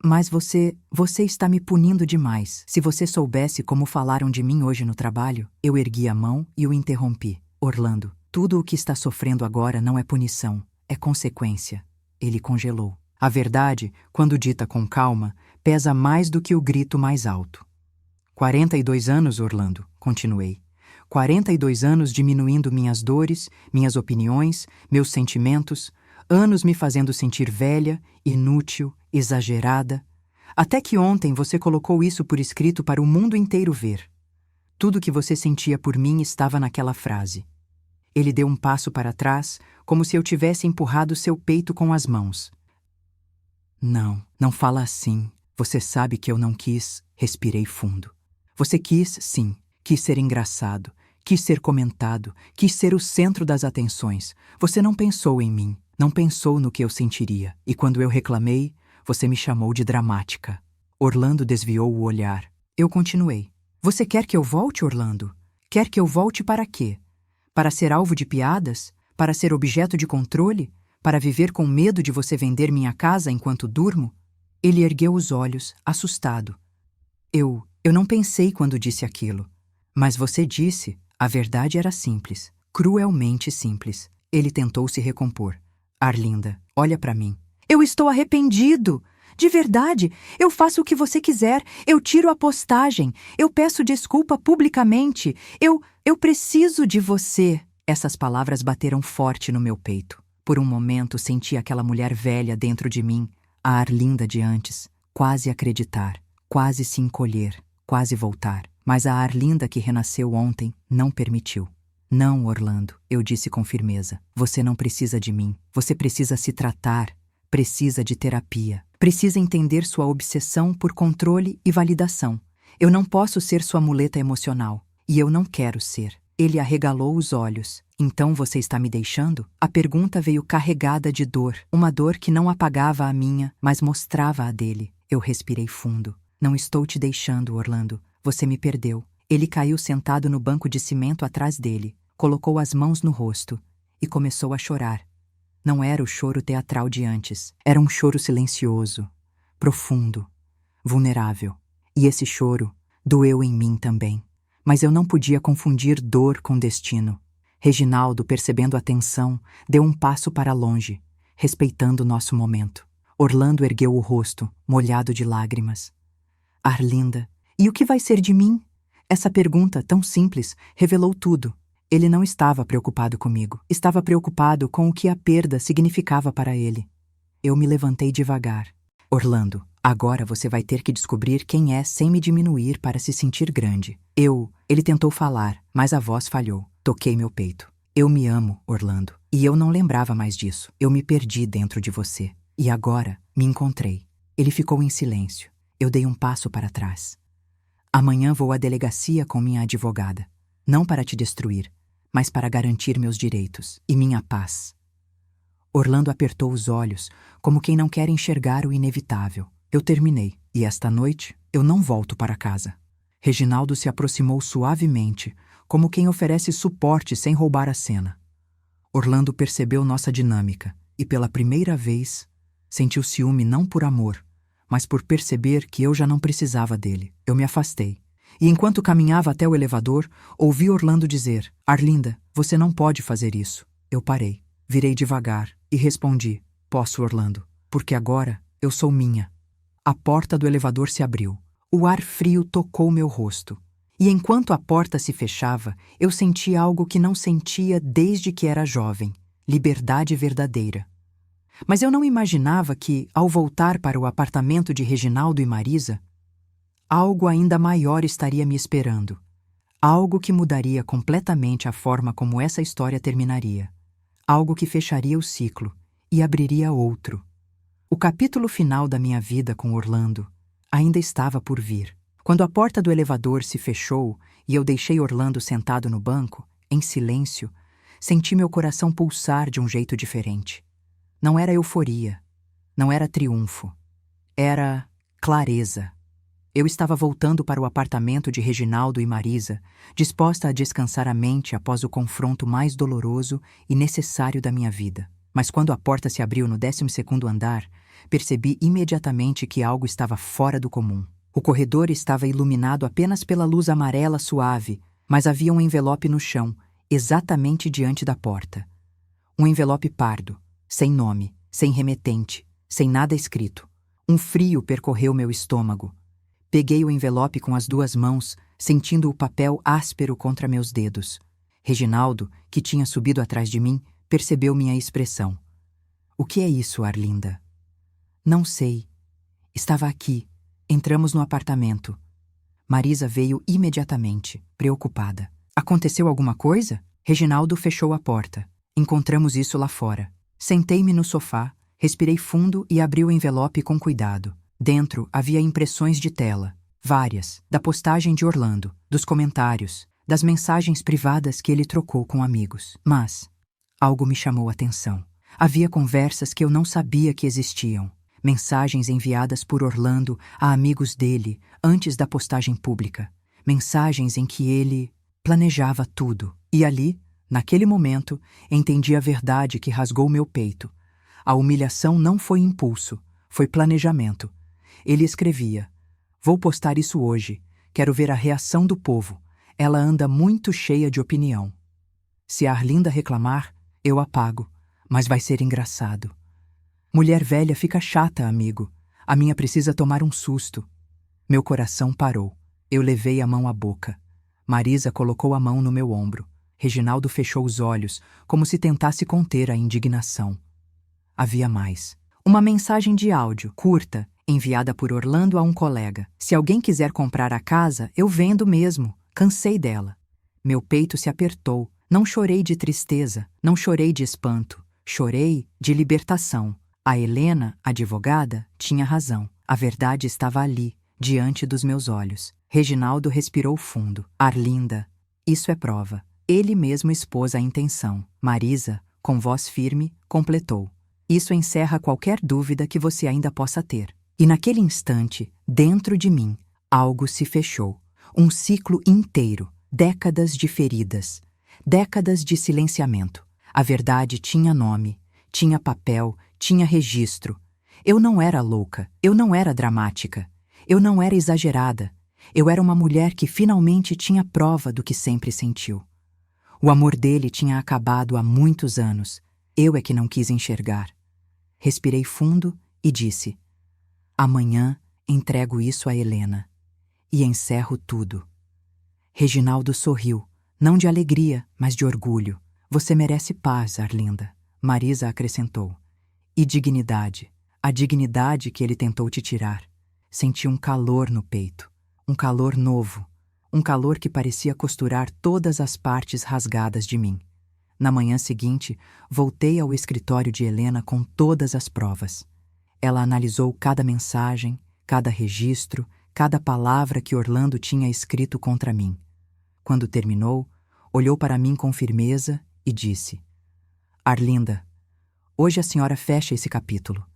Mas você está me punindo demais. Se você soubesse como falaram de mim hoje no trabalho, eu ergui a mão e o interrompi. Orlando, tudo o que está sofrendo agora não é punição, é consequência. Ele congelou. A verdade, quando dita com calma, pesa mais do que o grito mais alto. 42 anos, Orlando, continuei. 42 anos diminuindo minhas dores, minhas opiniões, meus sentimentos, anos me fazendo sentir velha, inútil, exagerada. Até que ontem você colocou isso por escrito para o mundo inteiro ver. Tudo que você sentia por mim estava naquela frase. Ele deu um passo para trás, como se eu tivesse empurrado seu peito com as mãos. Não, não fala assim. Você sabe que eu não quis. Respirei fundo. Você quis, sim. Quis ser engraçado. Quis ser comentado. Quis ser o centro das atenções. Você não pensou em mim. Não pensou no que eu sentiria. E quando eu reclamei, você me chamou de dramática. Orlando desviou o olhar. Eu continuei. Você quer que eu volte, Orlando? Quer que eu volte para quê? Para ser alvo de piadas? Para ser objeto de controle? Para viver com medo de você vender minha casa enquanto durmo? Ele ergueu os olhos, assustado. Eu não pensei quando disse aquilo. Mas você disse, a verdade era simples, cruelmente simples. Ele tentou se recompor. Arlinda, olha para mim. Eu estou arrependido. De verdade, eu faço o que você quiser. Eu tiro a postagem. Eu peço desculpa publicamente. Eu preciso de você. Essas palavras bateram forte no meu peito. Por um momento senti aquela mulher velha dentro de mim, a Arlinda de antes, quase acreditar, quase se encolher, quase voltar. Mas a Arlinda que renasceu ontem não permitiu. Não, Orlando, eu disse com firmeza. Você não precisa de mim. Você precisa se tratar. Precisa de terapia. Precisa entender sua obsessão por controle e validação. Eu não posso ser sua muleta emocional. E eu não quero ser. Ele arregalou os olhos. Então você está me deixando? A pergunta veio carregada de dor. Uma dor que não apagava a minha, mas mostrava a dele. Eu respirei fundo. Não estou te deixando, Orlando. Você me perdeu. Ele caiu sentado no banco de cimento atrás dele. Colocou as mãos no rosto. E começou a chorar. Não era o choro teatral de antes. Era um choro silencioso, profundo, vulnerável. E esse choro doeu em mim também. Mas eu não podia confundir dor com destino. Reginaldo, percebendo a tensão, deu um passo para longe, respeitando nosso momento. Orlando ergueu o rosto, molhado de lágrimas. Arlinda, e o que vai ser de mim? Essa pergunta, tão simples, revelou tudo. Ele não estava preocupado comigo. Estava preocupado com o que a perda significava para ele. Eu me levantei devagar. Orlando, agora você vai ter que descobrir quem é sem me diminuir para se sentir grande. Ele tentou falar, mas a voz falhou. Toquei meu peito. Eu me amo, Orlando. E eu não lembrava mais disso. Eu me perdi dentro de você. E agora me encontrei. Ele ficou em silêncio. Eu dei um passo para trás. Amanhã vou à delegacia com minha advogada. Não para te destruir, mas para garantir meus direitos e minha paz. Orlando apertou os olhos, como quem não quer enxergar o inevitável. Eu terminei, e esta noite eu não volto para casa. Reginaldo se aproximou suavemente, como quem oferece suporte sem roubar a cena. Orlando percebeu nossa dinâmica, e pela primeira vez, sentiu ciúme não por amor, mas por perceber que eu já não precisava dele. Eu me afastei. E enquanto caminhava até o elevador, ouvi Orlando dizer: Arlinda, você não pode fazer isso. Eu parei, virei devagar e respondi: Posso, Orlando, porque agora eu sou minha. A porta do elevador se abriu. O ar frio tocou meu rosto. E enquanto a porta se fechava, eu senti algo que não sentia desde que era jovem: liberdade verdadeira. Mas eu não imaginava que, ao voltar para o apartamento de Reginaldo e Marisa, algo ainda maior estaria me esperando. Algo que mudaria completamente a forma como essa história terminaria. Algo que fecharia o ciclo e abriria outro. O capítulo final da minha vida com Orlando ainda estava por vir. Quando a porta do elevador se fechou e eu deixei Orlando sentado no banco, em silêncio, senti meu coração pulsar de um jeito diferente. Não era euforia, não era triunfo, era clareza. Eu estava voltando para o apartamento de Reginaldo e Marisa, disposta a descansar a mente após o confronto mais doloroso e necessário da minha vida. Mas quando a porta se abriu no 12º andar, percebi imediatamente que algo estava fora do comum. O corredor estava iluminado apenas pela luz amarela suave, mas havia um envelope no chão, exatamente diante da porta. Um envelope pardo, sem nome, sem remetente, sem nada escrito. Um frio percorreu meu estômago. Peguei o envelope com as 2 mãos, sentindo o papel áspero contra meus dedos. Reginaldo, que tinha subido atrás de mim, percebeu minha expressão. O que é isso, Arlinda? Não sei. Estava aqui. Entramos no apartamento. Marisa veio imediatamente, preocupada. Aconteceu alguma coisa? Reginaldo fechou a porta. Encontramos isso lá fora. Sentei-me no sofá, respirei fundo e abri o envelope com cuidado. Dentro havia impressões de tela, várias, da postagem de Orlando, dos comentários, das mensagens privadas que ele trocou com amigos. Mas algo me chamou a atenção. Havia conversas que eu não sabia que existiam. Mensagens enviadas por Orlando a amigos dele antes da postagem pública. Mensagens em que ele planejava tudo. E ali, naquele momento, entendi a verdade que rasgou meu peito. A humilhação não foi impulso, foi planejamento. Ele escrevia: "Vou postar isso hoje. Quero ver a reação do povo. Ela anda muito cheia de opinião. Se a Arlinda reclamar, eu apago, mas vai ser engraçado. Mulher velha fica chata, amigo. A minha precisa tomar um susto." Meu coração parou. Eu levei a mão à boca. Marisa colocou a mão no meu ombro. Reginaldo fechou os olhos, como se tentasse conter a indignação. Havia mais. Uma mensagem de áudio, curta, enviada por Orlando a um colega. "Se alguém quiser comprar a casa, eu vendo mesmo. Cansei dela." Meu peito se apertou. Não chorei de tristeza, não chorei de espanto. Chorei de libertação. A Helena, advogada, tinha razão. A verdade estava ali, diante dos meus olhos. Reginaldo respirou fundo. "Arlinda, isso é prova." Ele mesmo expôs a intenção. Marisa, com voz firme, completou: "Isso encerra qualquer dúvida que você ainda possa ter." E naquele instante, dentro de mim, algo se fechou. Um ciclo inteiro, décadas de feridas, décadas de silenciamento. A verdade tinha nome, tinha papel, tinha registro. Eu não era louca, eu não era dramática, eu não era exagerada. Eu era uma mulher que finalmente tinha prova do que sempre sentiu. O amor dele tinha acabado há muitos anos. Eu é que não quis enxergar. Respirei fundo e disse: "Amanhã entrego isso a Helena. E encerro tudo." Reginaldo sorriu, não de alegria, mas de orgulho. "Você merece paz, Arlinda." Marisa acrescentou: "E dignidade. A dignidade que ele tentou te tirar." Senti um calor no peito, um calor novo, um calor que parecia costurar todas as partes rasgadas de mim. Na manhã seguinte, voltei ao escritório de Helena com todas as provas. Ela analisou cada mensagem, cada registro, cada palavra que Orlando tinha escrito contra mim. Quando terminou, olhou para mim com firmeza e disse: "Arlinda, hoje a senhora fecha esse capítulo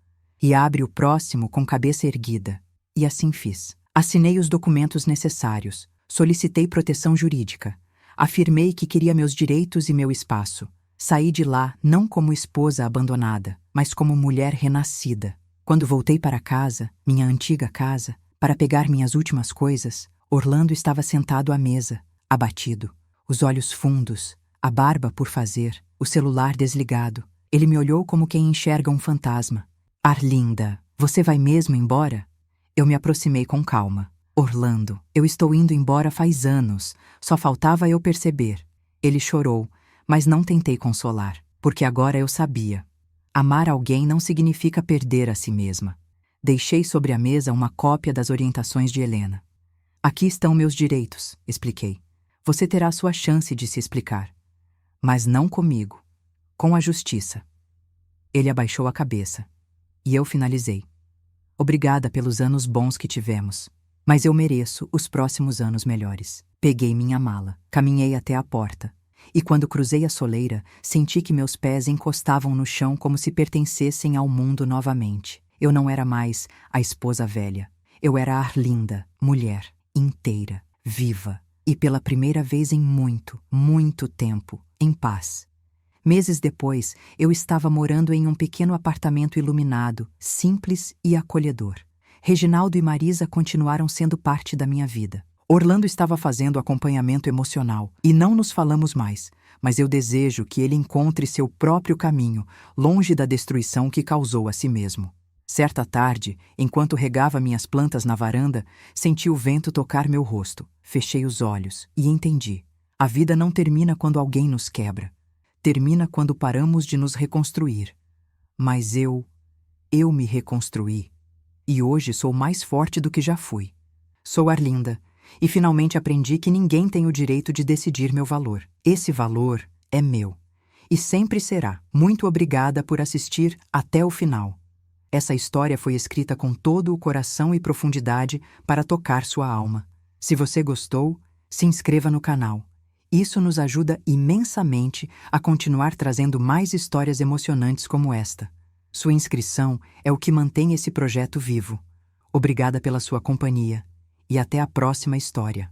e abre o próximo com cabeça erguida." E assim fiz. Assinei os documentos necessários, solicitei proteção jurídica, afirmei que queria meus direitos e meu espaço. Saí de lá não como esposa abandonada, mas como mulher renascida. Quando voltei para casa, minha antiga casa, para pegar minhas últimas coisas, Orlando estava sentado à mesa, abatido, os olhos fundos, a barba por fazer, o celular desligado. Ele me olhou como quem enxerga um fantasma. "Arlinda, você vai mesmo embora?" Eu me aproximei com calma. "Orlando, eu estou indo embora faz anos, só faltava eu perceber." Ele chorou, mas não tentei consolar, porque agora eu sabia. Amar alguém não significa perder a si mesma. Deixei sobre a mesa uma cópia das orientações de Helena. "Aqui estão meus direitos", expliquei. "Você terá sua chance de se explicar. Mas não comigo, com a justiça." Ele abaixou a cabeça. E eu finalizei: "Obrigada pelos anos bons que tivemos, mas eu mereço os próximos anos melhores." Peguei minha mala, caminhei até a porta, e quando cruzei a soleira, senti que meus pés encostavam no chão como se pertencessem ao mundo novamente. Eu não era mais a esposa velha. Eu era a Arlinda, mulher, inteira, viva, e pela primeira vez em muito, muito tempo, em paz. Meses depois, eu estava morando em um pequeno apartamento iluminado, simples e acolhedor. Reginaldo e Marisa continuaram sendo parte da minha vida. Orlando estava fazendo acompanhamento emocional e não nos falamos mais, mas eu desejo que ele encontre seu próprio caminho, longe da destruição que causou a si mesmo. Certa tarde, enquanto regava minhas plantas na varanda, senti o vento tocar meu rosto. Fechei os olhos e entendi. A vida não termina quando alguém nos quebra. Termina quando paramos de nos reconstruir. Mas eu me reconstruí. E hoje sou mais forte do que já fui. Sou Arlinda, e finalmente aprendi que ninguém tem o direito de decidir meu valor. Esse valor é meu. E sempre será. Muito obrigada por assistir até o final. Essa história foi escrita com todo o coração e profundidade para tocar sua alma. Se você gostou, se inscreva no canal. Isso nos ajuda imensamente a continuar trazendo mais histórias emocionantes como esta. Sua inscrição é o que mantém esse projeto vivo. Obrigada pela sua companhia e até a próxima história.